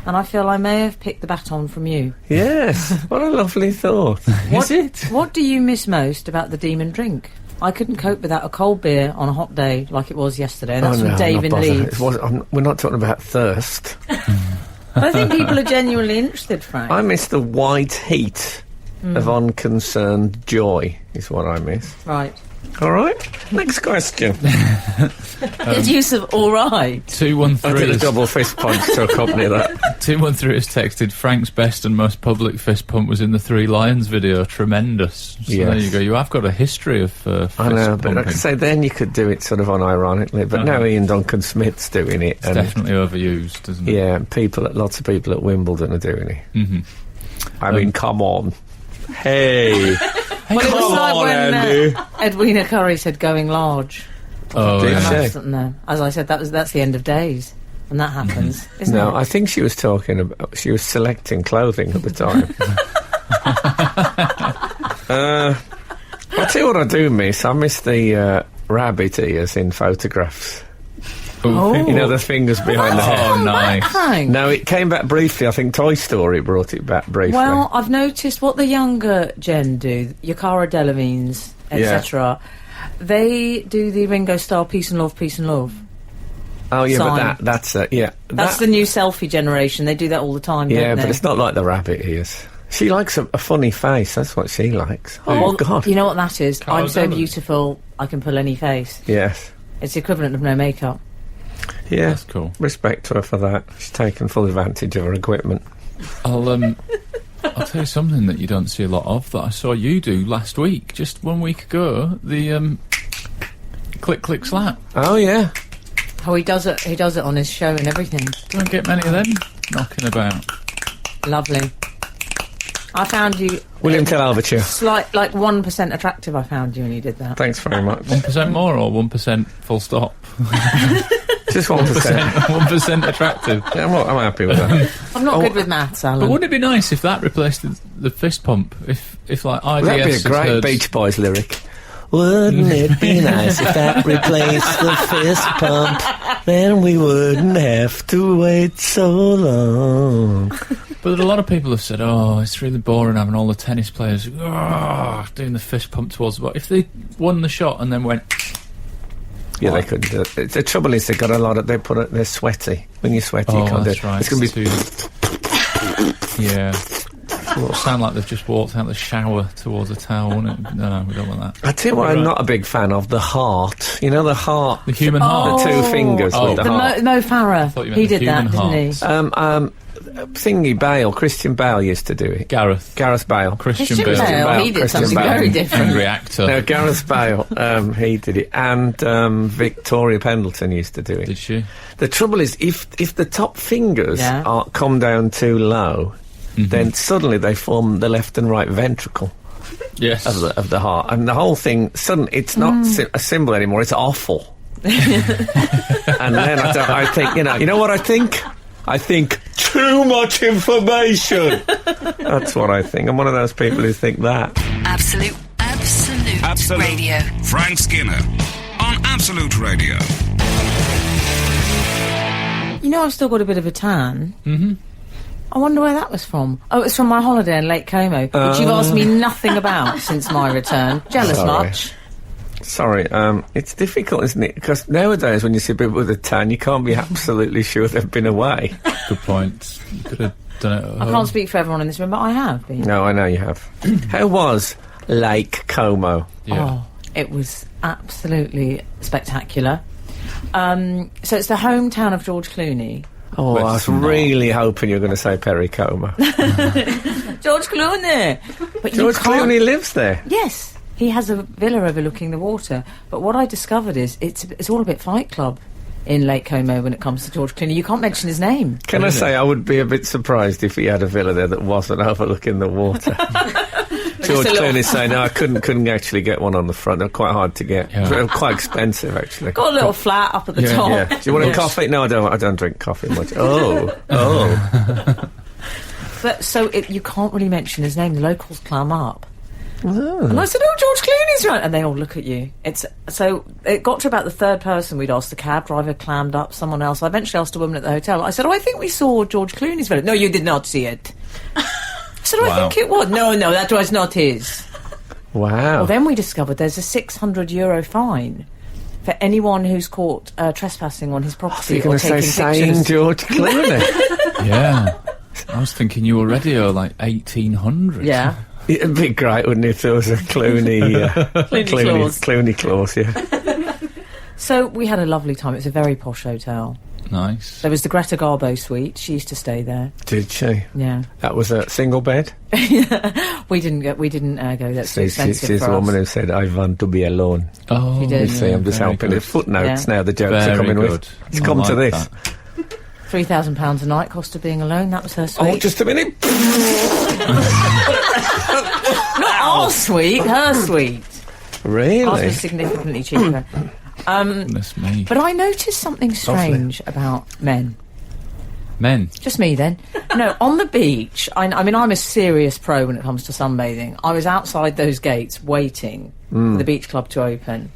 And I feel I may have picked the baton from you. Yes. What a lovely thought. Is it? What do you miss most about the demon drink? I couldn't cope without a cold beer on a hot day like it was yesterday. And that's from Dave in Leeds. We're not talking about thirst. But I think people are genuinely interested, Frank. I miss the white heat of unconcerned joy, is what I miss. Right. All right. Next question. His use of all right. 213 I did a has- double fist punch to accompany that. 213 has texted, Frank's best and most public fist pump was in the Three Lions video. Tremendous. So Yes. there you go. You have got a history of fist I know, but like I pumping. say, then you could do it sort of unironically. But now Ian Duncan Smith's doing it. It's definitely overused, isn't it? Yeah, lots of people at Wimbledon are doing it. Mm-hmm. I mean, come on. Hey. Well, it was Come like on, when Andy. Edwina Currie said going large. Oh, Did yeah. she? And that's, no, as I said, that's the end of days. And that happens, isn't No, it? I think she was talking about... She was selecting clothing at the time. I'll tell you what I do miss. I miss the rabbit ears in photographs. Oh. You know, the fingers behind the head. Oh, nice. Frank. No, it came back briefly. I think Toy Story brought it back briefly. Well, I've noticed what the younger gen do, your Cara Delevingnes, etc. They do the Ringo Starr peace and love. oh, yeah, sign. but that's yeah. That's the new selfie generation. They do that all the time, Yeah, don't but they? it's not like the rabbit ears. She likes a funny face. That's what she likes. Oh, Well, God. You know what that is? Cara I'm so Delevingne. beautiful, I can pull any face. Yes. It's the equivalent of no makeup. Yeah. That's cool. Respect to her for that. She's taken full advantage of her equipment. I'll tell you something that you don't see a lot of that I saw you do last week, just 1 week ago. The click click slap. Oh, yeah. Oh, he does it. He does it on his show and everything. Don't get many of them knocking about. Lovely. I found you William Tell Overture. slight, like 1% attractive. I found you when you did that. Thanks very much. 1% more or 1% full stop? Just 1%. 1% attractive. Yeah, I'm happy with that. I'm not good with maths, Alan. But wouldn't it be nice if that replaced the fist pump? If like IDS That'd be a has great heard- Beach Boys lyric. Wouldn't it be nice if that replaced the fist pump? Then we wouldn't have to wait so long. But a lot of people have said, oh, it's really boring having all the tennis players doing the fist pump towards the ball. If they won the shot and then went... Yeah, they couldn't do it. The trouble is they've got a lot of... They're sweaty. When you're sweaty, you can't do it. Right. It's going to be... Yeah. It'll sound like they've just walked out the shower towards a towel, wouldn't it? No, we don't want that. I tell you what I'm not a big fan of, the heart. You know the heart? The human heart? The two fingers with the heart. Mo Farah, he did that, heart. didn't he? Thingy Bale, Christian Bale used to do it. Gareth Bale. Christian Bale, he did Christian something Bale. very different. Angry actor. No, Gareth Bale, he did it. And Victoria Pendleton used to do it. Did she? The trouble is, if the top fingers come down too low, then suddenly they form the left and right ventricle Yes. of the heart. And the whole thing, suddenly, it's not a symbol anymore, it's awful. And then I think, you know what I think? I think too much information. That's what I think. I'm one of those people who think that. Absolute Radio. Frank Skinner on Absolute Radio. You know, I've still got a bit of a tan. Mm-hmm. I wonder where that was from. Oh, it was from my holiday in Lake Como, which you've asked me nothing about since my return. Jealous much? Sorry, it's difficult, isn't it? Because nowadays, when you see people with a tan, you can't be absolutely sure they've been away. Good point. You could have done it at home. I can't speak for everyone in this room, but I have been. No, I know you have. How was Lake Como? Yeah. Oh, it was absolutely spectacular. So it's the hometown of George Clooney. Oh, I was really hoping you were going to say Perry Como. George Clooney! But George Clooney lives there. Yes. He has a villa overlooking the water. But what I discovered is it's all a bit Fight Club in Lake Como when it comes to George Clooney. You can't mention his name. Can I say I would be a bit surprised if he had a villa there that wasn't overlooking the water. George Clooney saying, no, I couldn't actually get one on the front. They're quite hard to get. Yeah. They're quite expensive, actually. Got a little flat up at the top. Yeah. Do you want a coffee? No, I don't drink coffee much. Oh. But so you can't really mention his name. The locals clam up. Oh. And I said, oh, George Clooney's right. And they all look at you. So it got to about the third person we'd asked. The cab driver clammed up, someone else. I eventually asked a woman at the hotel. I said, oh, I think we saw George Clooney's villa. No, you did not see it. I said, oh, I think it was. No, that was not his. Wow. Well, then we discovered there's a €600 fine for anyone who's caught trespassing on his property You're going to say saying George Clooney? Yeah. I was thinking you already owe like 1,800. Yeah. It'd be great, wouldn't it, if there was a Clooney clause, yeah. So we had a lovely time. It was a very posh hotel. Nice. There was the Greta Garbo suite. She used to stay there. Did she? Yeah. That was a single bed? We didn't go. That's too expensive She's for the us. woman who said, I want to be alone. Oh, She did. You see, I'm just very helping. good. The footnotes now, the jokes Very are coming good. with. It's I come like to this. that. £3,000 a night cost of being alone. That was her suite. Oh, just a minute. Not our suite, her suite. Ours Really? was significantly cheaper. Goodness me. But I noticed something strange about men. Men. Just me then. No, on the beach, I mean, I'm a serious pro when it comes to sunbathing. I was outside those gates waiting for the beach club to open.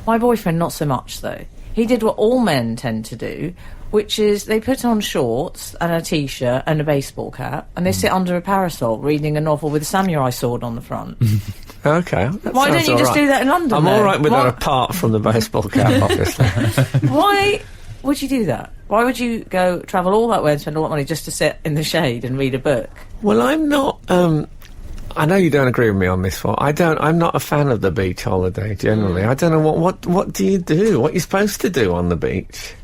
My boyfriend, not so much, though. He did what all men tend to do, which is they put on shorts and a T-shirt and a baseball cap, and they sit under a parasol reading a novel with a samurai sword on the front. Okay. Why don't you just do that in London, I'm though? all right with that apart from the baseball cap, obviously. Why would you do that? Why would you go travel all that way and spend all that money just to sit in the shade and read a book? Well, I'm not... I know you don't agree with me on this one. I'm not a fan of the beach holiday, generally. I don't know, what do you do? What are you supposed to do on the beach?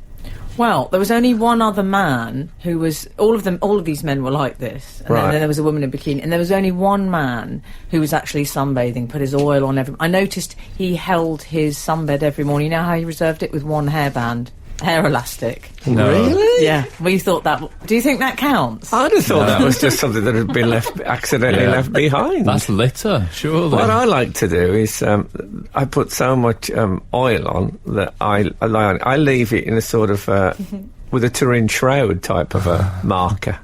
Well, there was only one other man who was... All of these men were like this. And then there was a woman in bikini. And there was only one man who was actually sunbathing, put his oil on every... I noticed he held his sunbed every morning. You know how he reserved it with one hairband? hair elastic. No. Really? Yeah, we thought that. Do you think that counts? I'd have thought that was just something that had been accidentally Yeah. left behind. That's litter, surely. What I like to do is I put so much oil on that I leave it in a sort of with a Turin shroud type of a marker,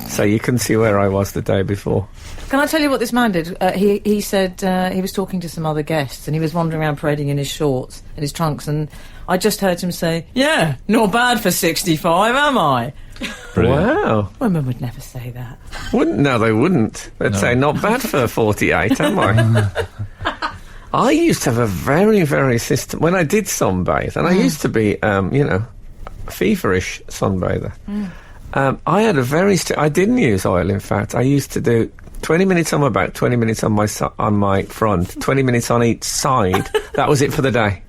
so you can see where I was the day before. Can I tell you what this man did? He said he was talking to some other guests and he was wandering around parading in his shorts and his trunks, and I just heard him say, "Yeah, not bad for 65, am I?" Brilliant. Wow. Women would never say that. Wouldn't? No, they wouldn't. They'd say, not bad for 48, am I? I used to have a very, very system... When I did sunbathe, and I used to be, feverish sunbather, I had a very... I didn't use oil, in fact. I used to do 20 minutes on my back, 20 minutes on my front, 20 minutes on each side. That was it for the day.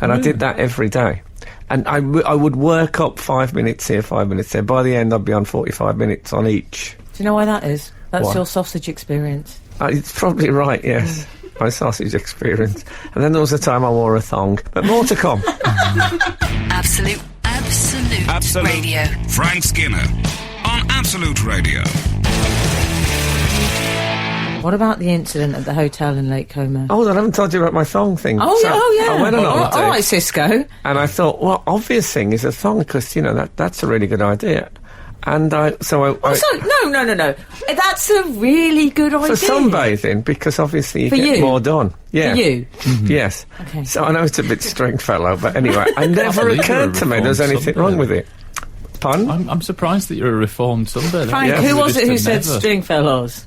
And I did that every day. And I would work up 5 minutes here, 5 minutes there. By the end, I'd be on 45 minutes on each. Do you know why that is? That's Why? your sausage experience. It's probably right, yes. My sausage experience. And then there was a time I wore a thong. But more to come. Absolute Radio. Frank Skinner on Absolute Radio. What about the incident at the hotel in Lake Como? Oh, I haven't told you about my thong thing. Oh, So, yeah. I went on holiday. All right, Cisco. And I thought, well, obvious thing is a thong, because, that's a really good idea. And I. No. That's a really good idea. For sunbathing, because obviously you For get you? more done. Yeah. For you? Yes. Okay. So I know it's a bit Stringfellow, but anyway, it never believe occurred you're to me a there's anything reformed wrong with it. Pardon? I'm surprised that you're a reformed sunbather. Frank, Yeah. who was it who Just said never- Stringfellows?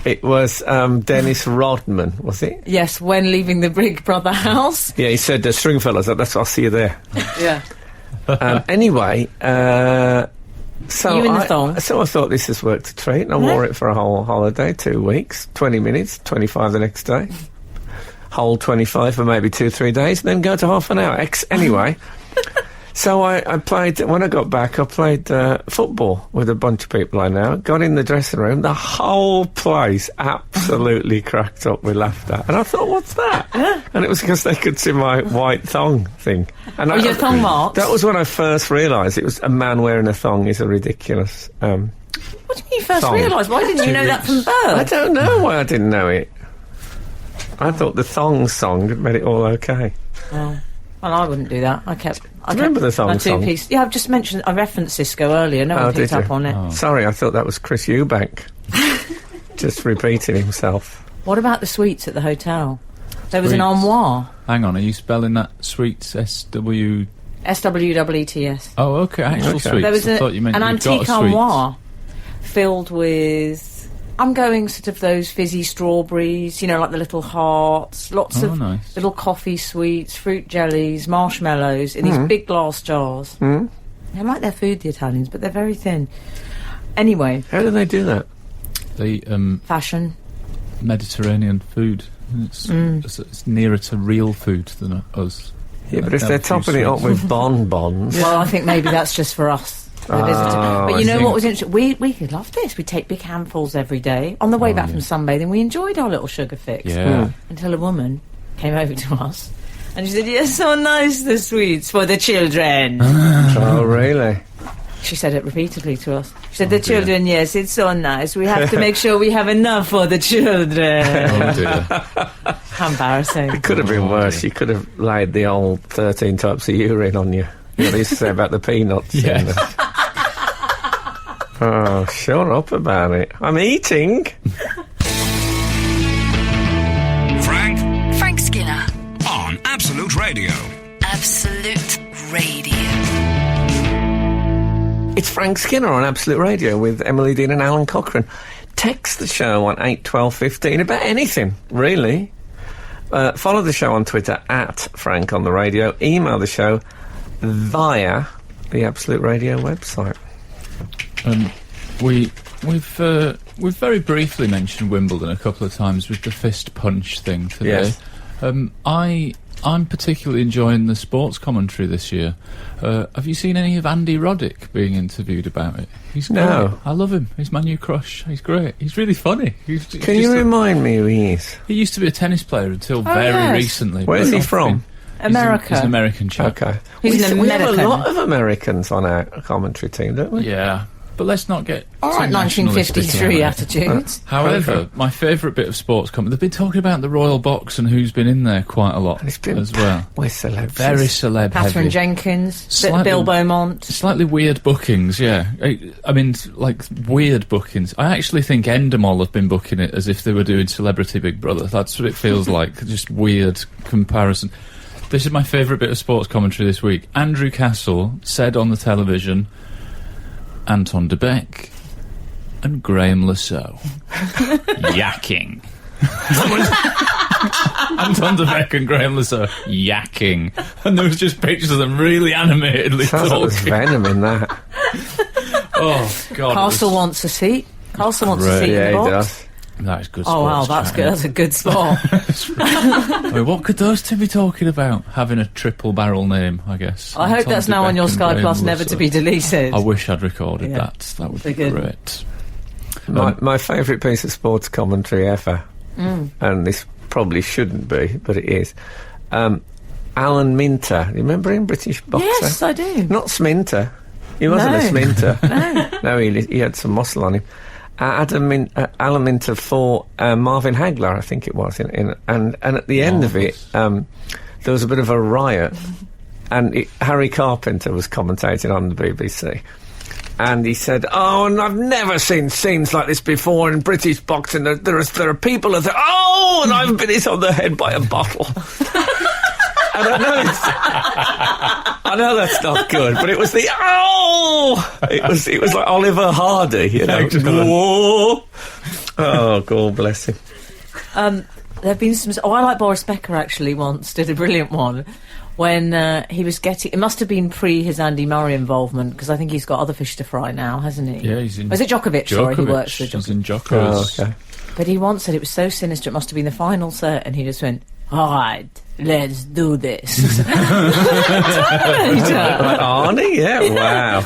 It was Dennis Rodman, was it? Yes, when leaving the Big Brother house. Yeah, he said Stringfellows. I'll see you there. Yeah. Anyway, so You in the thong? So I thought this has worked a treat, and I wore it for a whole holiday, 2 weeks, 20 minutes, 25 the next day, whole 25 for maybe 2-3 days, and then go to half an hour. Anyway, so I played, when I got back, I played football with a bunch of people I know, got in the dressing room, the whole place absolutely cracked up with laughter. And I thought, what's that? And it was because they could see my white thong thing. And Your thong marks? That was when I first realised it was a man wearing a thong is a ridiculous... What do you mean you first Thong. realised? Why didn't you know that from I birth? don't know why I didn't know it. I thought the thong song had made it all okay. Oh. Well, I wouldn't do that. I kept remember the thong my song? two-piece. Yeah, I've just mentioned. I referenced Cisco earlier. No one picked did you? up on it. Oh. Sorry, I thought that was Chris Eubank. Just repeating himself. What about the suites at the hotel? There was an Suites? armoire. Hang on, are you spelling that sweets S-W... SWEETS. Oh, okay, actual Okay. sweets. There was I thought you meant an you've got antique a sweets. armoire filled with. I'm going sort of those fizzy strawberries, like the little hearts, lots Oh, of nice. little coffee sweets, fruit jellies, marshmallows in these big glass jars. Mm. They like their food, the Italians, but they're very thin. Anyway, How do they do that? The fashion. Mediterranean food. It's nearer to real food than us. Yeah, but if they're topping it up with bonbons... Well, I think maybe that's just for us. The visitors. But you know what was interesting? We could love this. We'd take big handfuls every day. On the way back from sunbathing, we enjoyed our little sugar fix. Yeah. Until a woman came over to us and she said, "Yes, so nice, the sweets for the children." Oh, really? She said it repeatedly to us. She said, "The children, yes, it's so nice. We have to make sure we have enough for the children." Oh dear. How embarrassing. It could have been worse. You could have laid the old 13 types of urine on you. You know, they used to say about the peanuts. Yeah. in the- Oh, shut up about it. I'm eating. Frank Skinner. on Absolute Radio. Absolute Radio. It's Frank Skinner on Absolute Radio with Emily Dean and Alan Cochrane. Text the show on 8 12 15 about anything, really. Follow the show on Twitter at Frank on the Radio. Email the show via the Absolute Radio website. We've very briefly mentioned Wimbledon a couple of times with the fist punch thing today. Yes. I'm particularly enjoying the sports commentary this year. Have you seen any of Andy Roddick being interviewed about it? He's great. No. I love him. He's my new crush. He's great. He's really funny. Can you remind me who he is? He used to be a tennis player until very yes. recently. Where's but he from? America. He's an American chap. Okay. He's an we have a American. lot of Americans on our commentary team, don't we? Yeah. But let's not get All right, too nationalistic 1953 about it. attitudes. However, my favourite bit of sports comment, they've been talking about the Royal Box and who's been in there quite a lot It's been as well. We're celebrities. Very celeb Catherine heavy. Jenkins, Slightly- Bill Beaumont. Slightly weird bookings, yeah. I mean, like, weird bookings. I actually think Endemol have been booking it as if they were doing Celebrity Big Brother. That's what it feels like, just weird comparison. This is my favourite bit of sports commentary this week. Andrew Castle said on the television, Anton de Beek and Graham Lasso. Yakking. Anton de Beek and Graham Lasso yakking. And there was just pictures of them really animatedly Sounds like there's talking. venom in that. Oh, God. Castle wants a seat. Castle wants a Right, seat Yeah, in he the box. does. That is good Oh wow, sports that's chat, good. yeah. That's a good spot. I mean, what could those two be talking about? Having a triple barrel name, I guess. I hope Anton that's de now on Beek your and Sky Graham Plus, never Lasso. to be deleted. I wish I'd recorded Yeah. that. That would be Be good. great. My favourite piece of sports commentary ever, and this probably shouldn't be, but it is. Alan Minter. You remember him, British boxer? Yes, I do. Not Sminter. He wasn't a No. Sminter. No, he had some muscle on him. Alan Minter fought Marvin Hagler, I think it was, and at the end of it, there was a bit of a riot, and Harry Carpenter was commentating on the BBC. And he said, "Oh, and I've never seen scenes like this before in British boxing. There are people that say, oh, and I've been hit on the head by a bottle." And I know that's not good, but it was the it was like Oliver Hardy, you know. Whoa. Oh, God bless him. There have been some. Oh, I like Boris Becker actually. Once did a brilliant one when he was getting. It must have been pre his Andy Murray involvement because I think he's got other fish to fry now, hasn't he? Yeah, he's in. Or is it Djokovic? Sorry, he works for He's Djokovic. in Djokovic. Oh, okay. But he once said it was so sinister. It must have been the final set, and he just went, "All right, let's do this." Like Arnie, yeah, wow.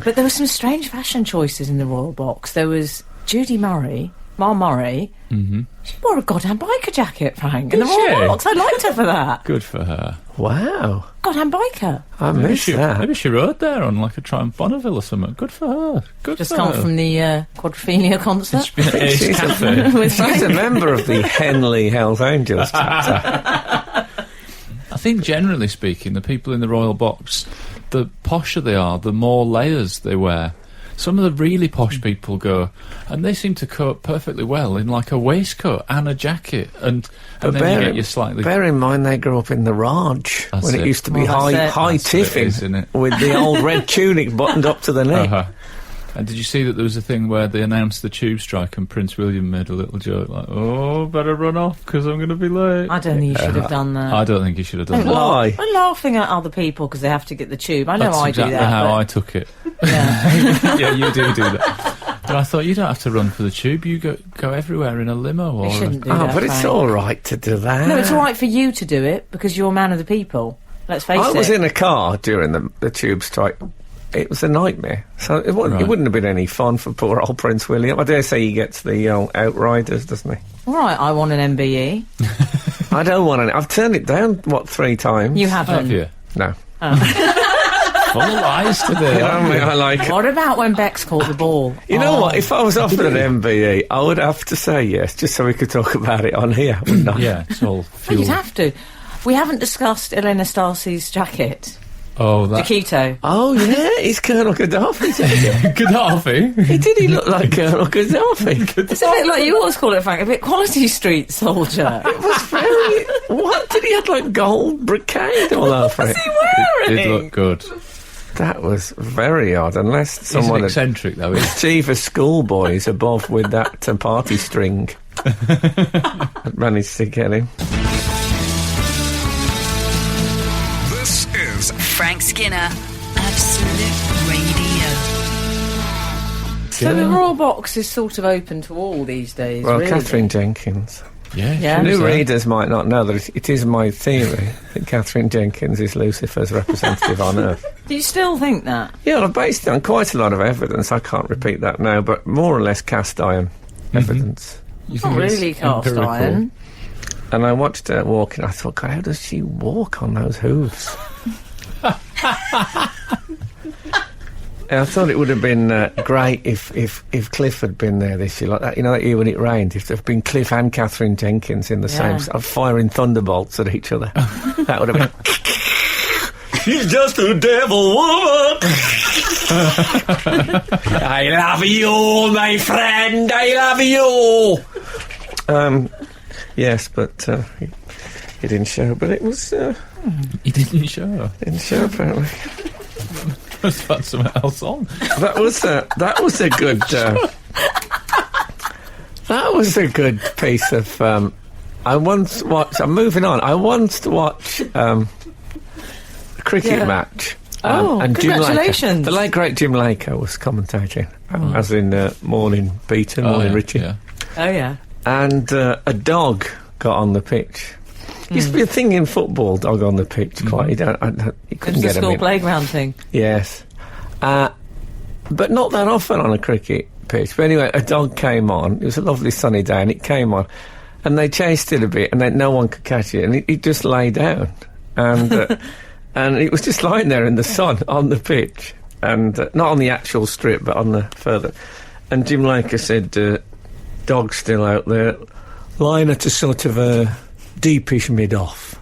But there were some strange fashion choices in the Royal Box. There was Judy Murray, Ma Murray. Mm-hmm. She wore a goddamn biker jacket, Frank, in the Did Royal she? Box. I liked her for that. Good for her. Wow. Goddamn biker. I missed that. Maybe she rode there on like a Triumph Bonneville or something. Good for her. Good Just for come her. from the Quadrophenia concert. She's been at Ace She's a- Cafe. With She's a Frank. member of the Henley Hells Angels chapter. I think generally speaking, the people in the Royal Box, the posher they are, the more layers they wear. Some of the really posh people go, and they seem to cope perfectly well in like a waistcoat and a jacket, and then you get your slightly... bear in mind they grew up in the Raj That's when it it. used to be Well, that's it. high That's what it tiffin is, isn't it? with the old red tunic buttoned up to the neck. Uh-huh. And did you see that there was a thing where they announced the tube strike and Prince William made a little joke like, "Oh, better run off because I'm going to be late." I don't think you should have done that. I don't think he should have done Don't that. Why? We're laughing at other people because they have to get the tube. I know That's I exactly do that. how but- I took it. Yeah. Yeah, you do that. But I thought, you don't have to run for the tube. You go everywhere in a limo or... You shouldn't do Oh, that. but it's Frank. all right to do that. No, it's all right for you to do it because you're a man of the people. Let's face I it. was in a car during the tube strike. It was a nightmare. So it wouldn't, Right. it wouldn't have been any fun for poor old Prince William. I dare say he gets the outriders, doesn't he? All right, I want an MBE. I don't want any. I've turned it down, 3 times? You haven't. Have you? No. Full of lies today. I mean, I like it. What about when Bex caught the ball? You know Oh. what? If I was offered an MBE, I would have to say yes, just so we could talk about it on here, wouldn't I? Yeah, it's all Well, fuel. you'd have to. We haven't discussed Elena Stasi's jacket. Oh, that... Chiquito. Oh, yeah, he's Colonel Gaddafi. Gaddafi? He look like Colonel Gaddafi. It's a bit like you always call it, Frank, a bit Quality Street soldier. It was very... What? Did he have, like, gold brocade all over it? Did look good. That was very odd, unless He's someone an had eccentric, though. Isn't mischievous schoolboys above with that party string had managed to get him. This is Frank Skinner, Absolute Radio. So the Royal Box is sort of open to all these days, Well, really. Catherine Jenkins. Yeah, Yeah. she was New there. readers might not know that it is my theory that Catherine Jenkins is Lucifer's representative on Earth. Do you still think that? Yeah, I've based it on quite a lot of evidence. I can't repeat that now, but more or less cast iron evidence. You Not think it's really cast empirical? iron. And I watched her walking. I thought, God, how does she walk on those hooves? I thought it would have been great if Cliff had been there this year, like that. You know, that year when it rained, if there had been Cliff and Catherine Jenkins in the same, firing thunderbolts at each other. That would have been. She's just a devil woman. I love you, my friend. I love you. Yes, but he didn't show. But it was. He didn't show. Didn't show apparently. Was that something else on? That was a good. That was a good piece of. I once watched. I'm moving on. I once watched a cricket match. And congratulations! Jim Laker, the late great Jim Laker was commentating, as in Morning Beaton, Morning Richie. Oh yeah. And a dog got on the pitch. Used to be a thing in football, dog on the pitch. Quite, you couldn't get him school in. Playground thing. Yes, but not that often on a cricket pitch. But anyway, a dog came on. It was a lovely sunny day, and it came on, and they chased it a bit, and then no one could catch it, and it just lay down, and and it was just lying there in the sun on the pitch, and not on the actual strip, but on the further. And Jim Laker said, "Dog's still out there, lying at a sort of a deepish mid-off."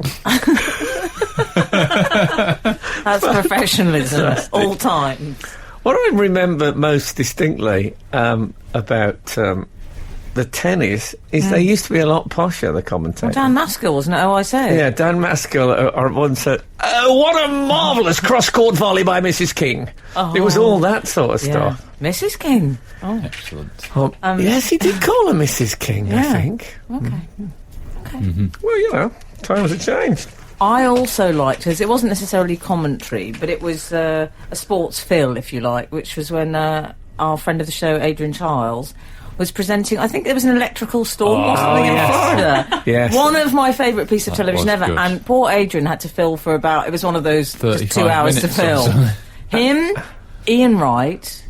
That's professionalism, all time. What I remember most distinctly about the tennis is they used to be a lot posher, the commentators. Well, Dan Maskell, wasn't it? Oh, I say. Yeah, Dan Maskell once said, "What a marvellous cross-court volley by Mrs. King." Oh. It was all that sort of stuff. Mrs. King. Oh, excellent. Yes, he did call her Mrs. King, I think. Okay. Well, you know, times have changed. I also liked his. It wasn't necessarily commentary, but it was a sports fill, if you like, which was when our friend of the show, Adrian Childs, was presenting. I think there was an electrical storm or something in Florida. Yes. One of my favourite pieces of television ever. Good. And poor Adrian had to fill for about. It was one of those just 2 hours to fill. Him, Ian Wright.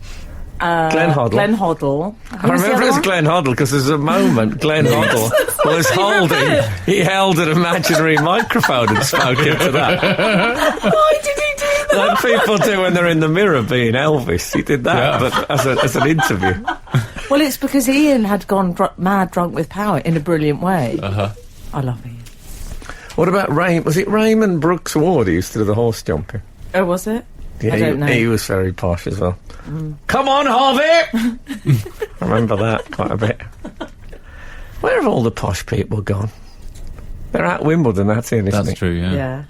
Glenn Hoddle. Glenn Hoddle. I remember it as Glenn Hoddle because there's a moment Glenn Hoddle was holding. He held an imaginary microphone and spoke into that. Why did he do that? Like people do when they're in the mirror being Elvis. He did that, but as an interview. Well, it's because Ian had gone mad drunk with power in a brilliant way. I love Ian. What about Was it Raymond Brooks Ward who used to do the horse jumping? Oh, was it? Yeah, I don't know. He was very posh as well. Come on, Harvey! I remember that quite a bit. Where have all the posh people gone? They're at Wimbledon, that's it, isn't it? That's true, yeah. Yeah.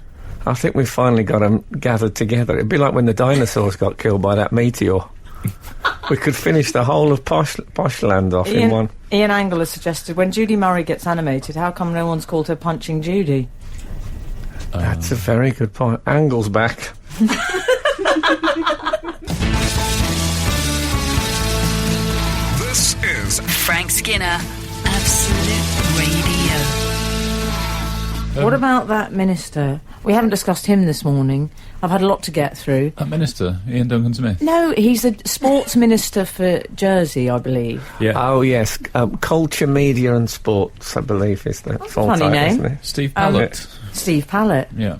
I think we've finally got them gathered together. It'd be like when the dinosaurs got killed by that meteor. We could finish the whole of Poshland off in one. Ian Angle has suggested, when Judy Murray gets animated, how come no one's called her Punching Judy? That's a very good point. Angle's back. This is Frank Skinner, Absolute Radio. What about that minister? We haven't discussed him this morning. I've had a lot to get through. That minister, Ian Duncan Smith. No, he's a sports minister for Jersey, I believe. Yeah. Oh, yes. Culture, Media and Sports, I believe, is the full funny title, name. isn't it? Steve Pallett. Steve Pallett. Yeah.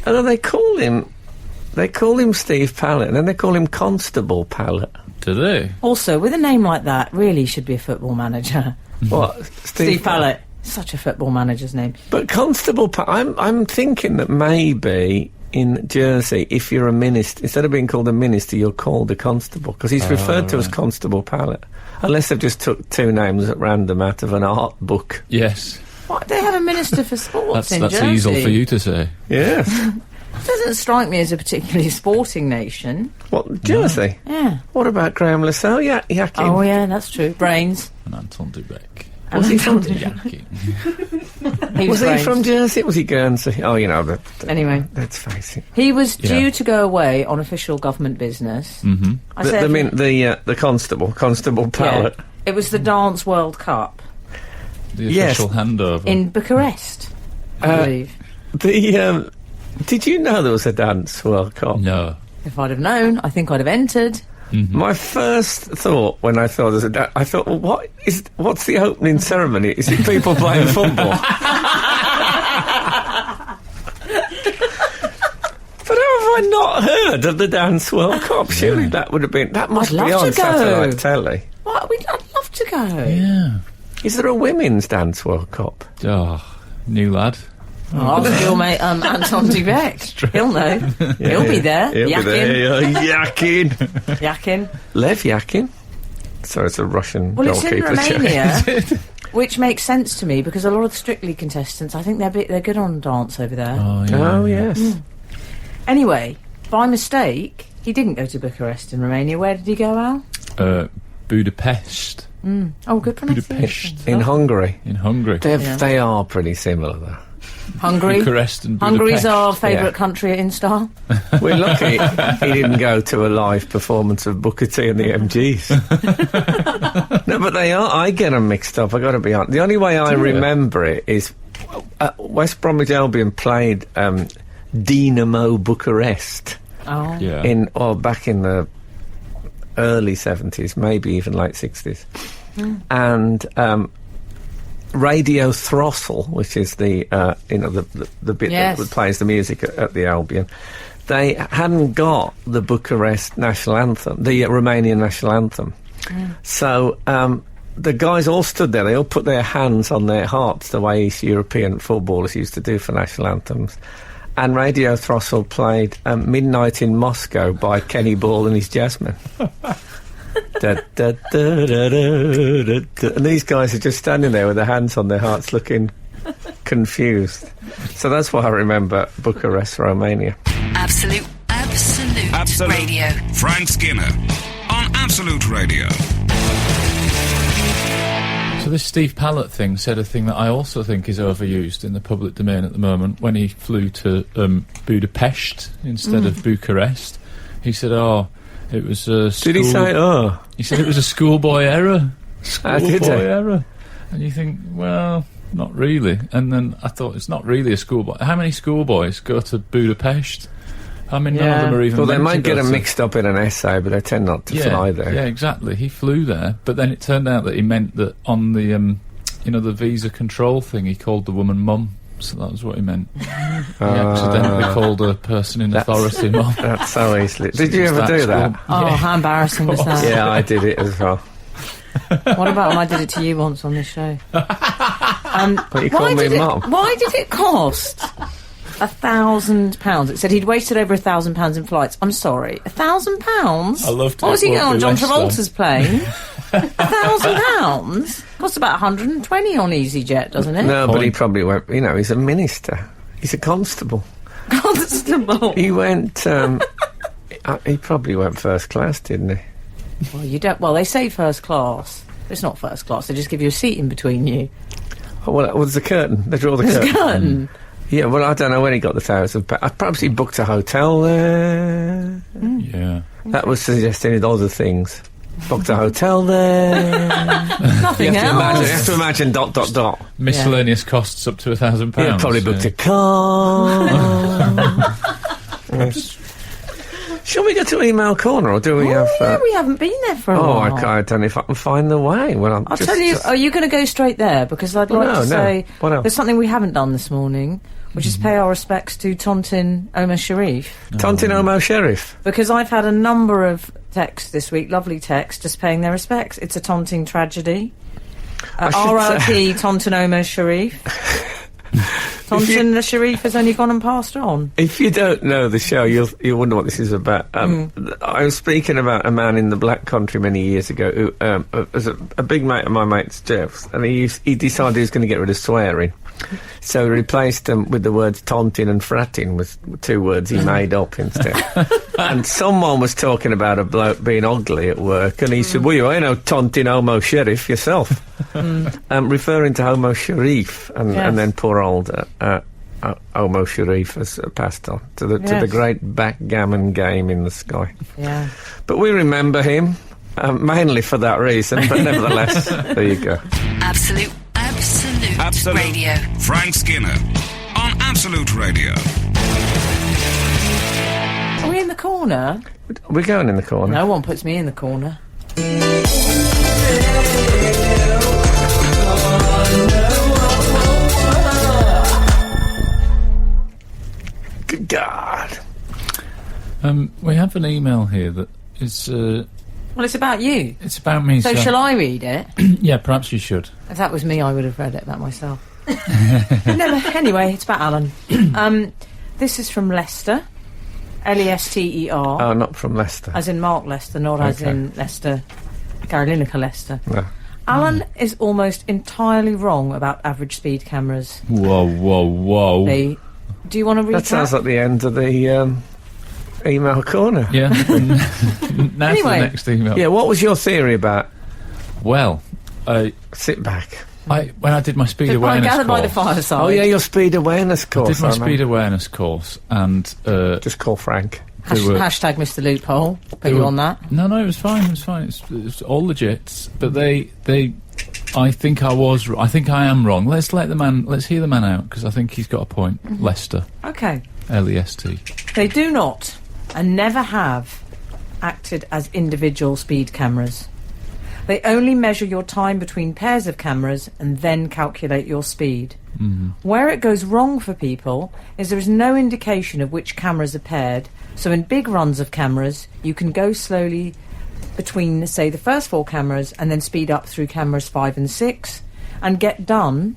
Although they call him Steve Pallett, and then they call him Constable Pallett. Do they? Also, with a name like that, really should be a football manager. What? Steve Pallett. Such a football manager's name. But Constable I'm thinking that maybe in Jersey, if you're a minister, instead of being called a minister, you're called a constable, because he's referred to as Constable Pallett. Unless they've just took two names at random out of an art book. Yes. What? They have a minister for sports in That's Jersey. easy for you to say. Yes. Doesn't strike me as a particularly sporting nation. What, Jersey? Yeah. What about Graham Lascelles? Yakin? Oh, yeah, that's true. Brains. And Anton Dubek. Was he from Yakin. Was he from Jersey? Was he Guernsey? Oh, you know, Anyway. let's face it. He was due to go away on official government business. Mm-hmm. The Constable Pallett. Yeah. It was the Dance World Cup The Yes. official handover. in Bucharest, I believe. Did you know there was a Dance World Cup? No. If I'd have known, I think I'd have entered. My first thought when I thought as a dad, I thought, well, what's the opening ceremony? Is it people playing football? But how have I not heard of the Dance World Cup? Surely that would have been... That must I'd be love on to go. satellite telly. What? I'd love to go. Yeah. Is there a women's Dance World Cup? Oh, new lad. I'll still mate Anton Dubek. He'll know. He'll be there. He'll be there. Yakin. Yakin. Lev Yakin. So it's a Russian Well, it's in goalkeeper. Romania, which makes sense to me because a lot of the Strictly contestants, I think they're good on dance over there. Oh, yeah. Oh, yes. Anyway, by mistake, he didn't go to Bucharest in Romania. Where did he go, Al? Budapest. Oh, good pronunciation. Budapest. In Hungary. In Hungary. They are pretty similar, though. Hungary. Bucharest and Budapest. Hungary's our favourite Yeah. country in style. We're lucky he didn't go to a live performance of Booker T and the MGs. No, but they are. I get them mixed up, I got to be honest. The only way I remember it is West Bromwich Albion played Dinamo Bucharest Oh. Yeah. back in the early 70s, maybe even late 60s. And Radio Throstle, which is the the bit Yes. that plays the music at the Albion, they hadn't got the Bucharest national anthem, the Romanian national anthem. So the guys all stood there. They all put their hands on their hearts, the way East European footballers used to do for national anthems. And Radio Throstle played Midnight in Moscow by Kenny Ball and his Jazzmen. Da, da, da, da, da, da, da. And these guys are just standing there with their hands on their hearts looking confused. So that's why I remember Bucharest, Romania. Absolute Radio. Frank Skinner on Absolute Radio. So this Steve Pallett thing said a thing that I also think is overused in the public domain at the moment. When he flew to Budapest instead of Bucharest, he said, it was a Did he say, oh? He said it was a schoolboy error. Did he? Error. And you think, well, not really. And then I thought, it's not really a schoolboy. How many schoolboys go to Budapest? I mean, none of them are even... Well, they meant might to get go them to- mixed up in an essay, but they tend not to fly there. Yeah, exactly. He flew there, but then it turned out that he meant that on the, the visa control thing, he called the woman mum. So that was what he meant. He accidentally called a person in authority mum. That's so easily... Did you ever do that? Oh, how embarrassing was that? Yeah, I did it as well. What about when I did it to you once on this show? But you called me mum. Why did it cost £1,000? It said he'd wasted over £1,000 in flights. I'm sorry, £1,000? I loved What it. was he Won't on? be John less, though. Travolta's plane? £1,000 costs about 120 on EasyJet, doesn't it? No, but he probably went... You know, he's a minister. He's a constable. Constable. He went... he probably went first class, didn't he? Well, you don't. Well, they say first class. It's not first class. They just give you a seat in between you. Oh, well, there's a curtain. They draw the There's a curtain. curtain. Yeah, well, I don't know when he got the £1,000. Perhaps he booked a hotel there. Yeah. That was suggesting other things. Booked a hotel there. Nothing You else. have to imagine ... Miscellaneous costs up to £1,000. Yeah, probably booked a car. Yes. Shall we go to email corner, or do we have... Yeah, we haven't been there for a Oh, while. I don't know if I can find the way. Well, I'll tell you. Are you going to go straight there? Because I'd like to say What else? there's something we haven't done this morning, which is pay our respects to Tontin Omar Sharif. Tontin Omo Sheriff. Because I've had a number of texts this week, lovely texts, just paying their respects. It's a Tontin tragedy. R.I.P. Tontin Omar Sharif. Tontin the Sharif has only gone and passed on. If you don't know the show, you'll wonder what this is about. I was speaking about a man in the Black Country many years ago who was a big mate of my mate's, Jeff's, and he decided he was going to get rid of swearing. So he replaced them with the words tontin and fratting, with 2 words he made up instead. And someone was talking about a bloke being ugly at work, and he said, well, you ain't no tontin homo sheriff yourself. Referring to homo sharif, and then poor old homo sharif has passed on to the great backgammon game in the sky. Yeah. But we remember him, mainly for that reason, but nevertheless, there you go. Absolute Radio. Frank Skinner on Absolute Radio. Are we in the corner? corner? We're going in the corner. No one puts me in the corner. Good God. We have an email here that is... Well, it's about you. it's about me, So shall I read it? Yeah, perhaps you should. If that was me, I would have read it about myself. Anyway, it's about Alan. This is from Leicester. Lester. Oh, not from Leicester. As in Mark Lester, not as Okay. in Leicester, Carolinica Lester. No. Alan is almost entirely wrong about average speed cameras. Whoa. Do you want to read That sounds like the end of the email corner. Yeah. Now Anyway. to the next email. Yeah, what was your theory about... Well, Sit back. when I did my speed I awareness gathered by the course... fireside. Oh, yeah, your speed awareness I course. did my remember. speed awareness course, and... Just call Frank. there were- Hashtag Mr. Loophole. Put there you were- on that. No, it was fine. It's all legit. But they, I think I am wrong. Let's hear the man out, because I think he's got a point. Lester. Okay. L-E-S-T. They do not, and never have, acted as individual speed cameras. They only measure your time between pairs of cameras and then calculate your speed. Where it goes wrong for people is there is no indication of which cameras are paired, so in big runs of cameras you can go slowly between, say, the first 4 cameras and then speed up through cameras 5 and 6 and get done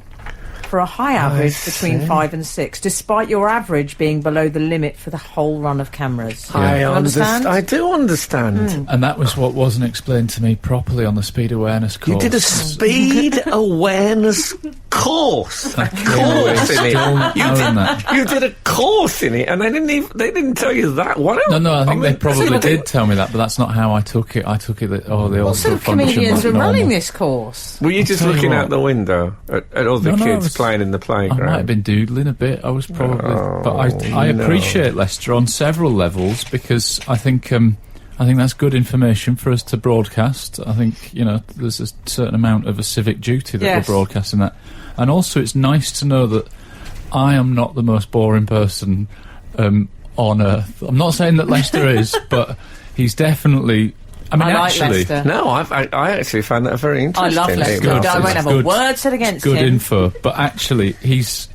for a high average between 5 and 6, despite your average being below the limit for the whole run of cameras. I You understand? I do understand. And that was what wasn't explained to me properly on the speed awareness course. You did a speed awareness course. A course in it. You did a course in it, and they didn't tell you that. What else? No, I think they mean, probably did tell me that, but that's not how I took it. I took it that, they all What sort of comedians are running this course? Were you just tell you looking what. out the window at other No, I kids was- playing in the I playground? might have been doodling a bit. I was probably, but I no. appreciate Leicester on several levels, because I think that's good information for us to broadcast. I think there's a certain amount of a civic duty that Yes. we're broadcasting that, and also it's nice to know that I am not the most boring person on earth. I'm not saying that Leicester is, but he's definitely. I mean, I like actually, Leicester. No, I actually found that very I interesting. love Leicester. email. Good. I won't have a Good. word said against good him. info. But actually, he's.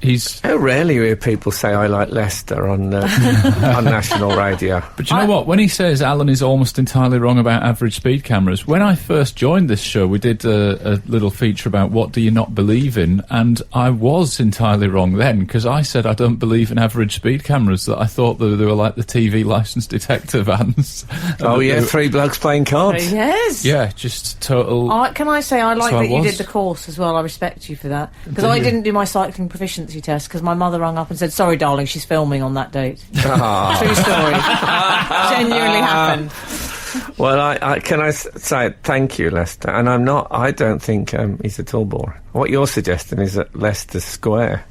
How rarely you hear people say I like Leicester on on national radio. But you know what? When he says Alan is almost entirely wrong about average speed cameras, when I first joined this show, we did a little feature about what do you not believe in, and I was entirely wrong then, because I said I don't believe in average speed cameras, that I thought that they were like the TV licensed detector vans. Oh yeah, 3 blokes playing cards. Yes. Yeah, just total... Can I say I like So I that you was. did the course as well. I respect you for that. Because Did I you? didn't do my cycling proficiency test because my mother rang up and said, sorry, darling, she's filming on that date. Ah. True story. Genuinely happened. Well, I can say thank you, Leicester, and I don't think he's at all boring. What you're suggesting is that Leicester's square.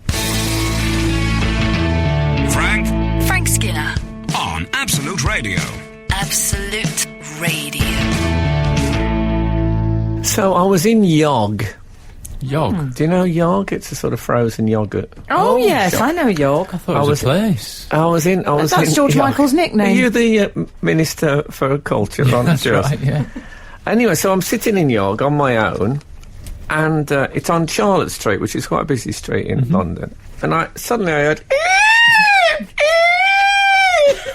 Frank Skinner. on Absolute Radio. Absolute Radio. So I was in Yog. Yog. Do you know Yog? It's a sort of frozen yogurt. Oh, yes, shop. I know York. I thought it was a place. I was in. That's George Yog. Michael's nickname. Are you the Minister for Culture? Ron That's Just? right, yeah. Anyway, so I'm sitting in Yog on my own, and it's on Charlotte Street, which is quite a busy street in London. And suddenly I heard.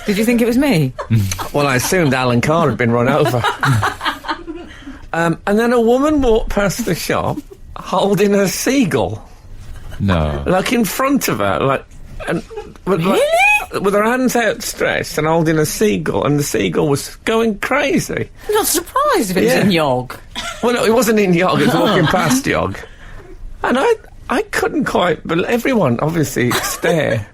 Did you think it was me? Well, I assumed Alan Carr had been run over. And then a woman walked past the shop holding a seagull, No. like in front of her, with her hands outstretched and holding a seagull, and the seagull was going crazy. I'm not surprised if it was Yeah. in Yog. Well, no, it wasn't in Yog, it was walking past Yog. And I couldn't quite believe, everyone obviously stare.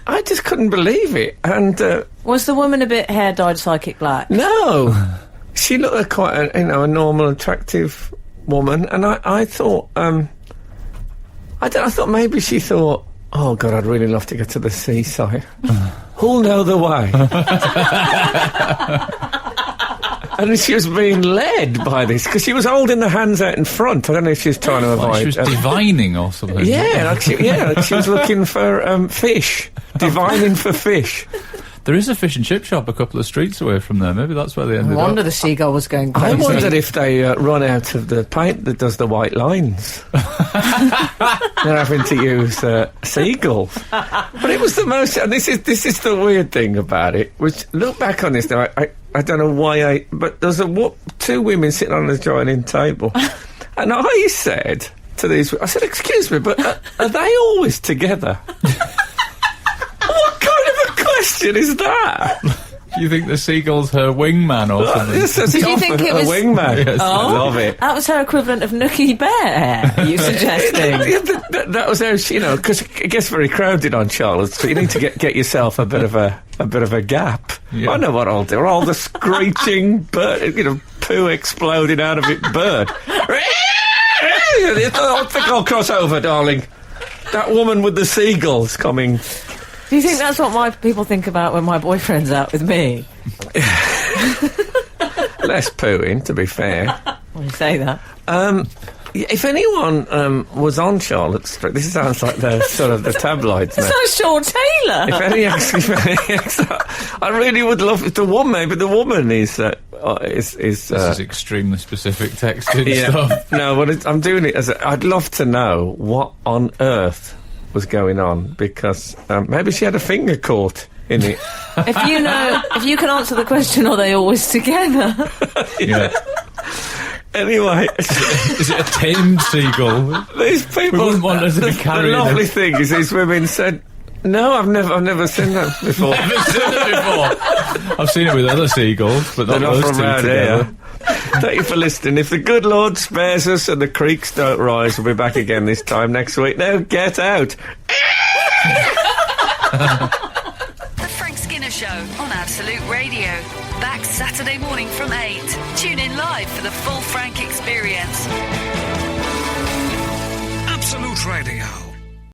I just couldn't believe it. And Was the woman a bit hair dyed psychic black? no, she looked like quite a normal, attractive woman. And I thought, I thought maybe she thought, oh God, I'd really love to get to the seaside. Who'll know the way? And she was being led by this, because she was holding the hands out in front. I don't know if she was trying to avoid... Like she was divining or something. yeah, like she was looking for fish. Divining for fish. There is a fish and chip shop a couple of streets away from there. Maybe that's where they ended No wonder up. the seagull was going I crazy. wondered if they run out of the paint that does the white lines. They're having to use seagulls. But it was the most... And this is the weird thing about it, which, look back on this now, I don't know why but there's two women sitting on the joining table. And I said to these... I said, excuse me, but are they always together? What kind of a question is that? Do you think the seagull's her wingman or something? Yes, Did you think it was... wingman? Yes. I love it. That was her equivalent of Nookie Bear, are you suggesting? Yeah, that was how she, because it gets very crowded on Charlotte, so you need to get yourself a bit of a gap. Yeah. I know what I'll do. All the screeching bird, poo exploding out of it bird. I think I'll cross over, darling. That woman with the seagulls coming. Do you think that's what my people think about when my boyfriend's out with me? Less pooing, to be fair. When you say that. If anyone was on Charlotte Street, this sounds like the sort of the tabloids now. It's not Sean Taylor. If any, I really would love if the woman. Maybe the woman is. This is extremely specific texting stuff. No, but I'm doing it as I'd love to know what on earth was going on, because maybe she had a finger caught in it. If you can answer the question, are they always together? Yeah. Anyway, is it a tamed seagull? these people. We wouldn't want her to be carried. The lovely thing is, these women said, "No, I've never seen that before." Never seen it before. I've seen it with other seagulls, but not They're those not from two round together. here. Thank you for listening. If the good Lord spares us and the creeks don't rise, we'll be back again this time next week. Now get out. The Frank Skinner Show on Absolute Radio. Back Saturday morning from 8. Tune in live for the full Frank experience. Absolute Radio.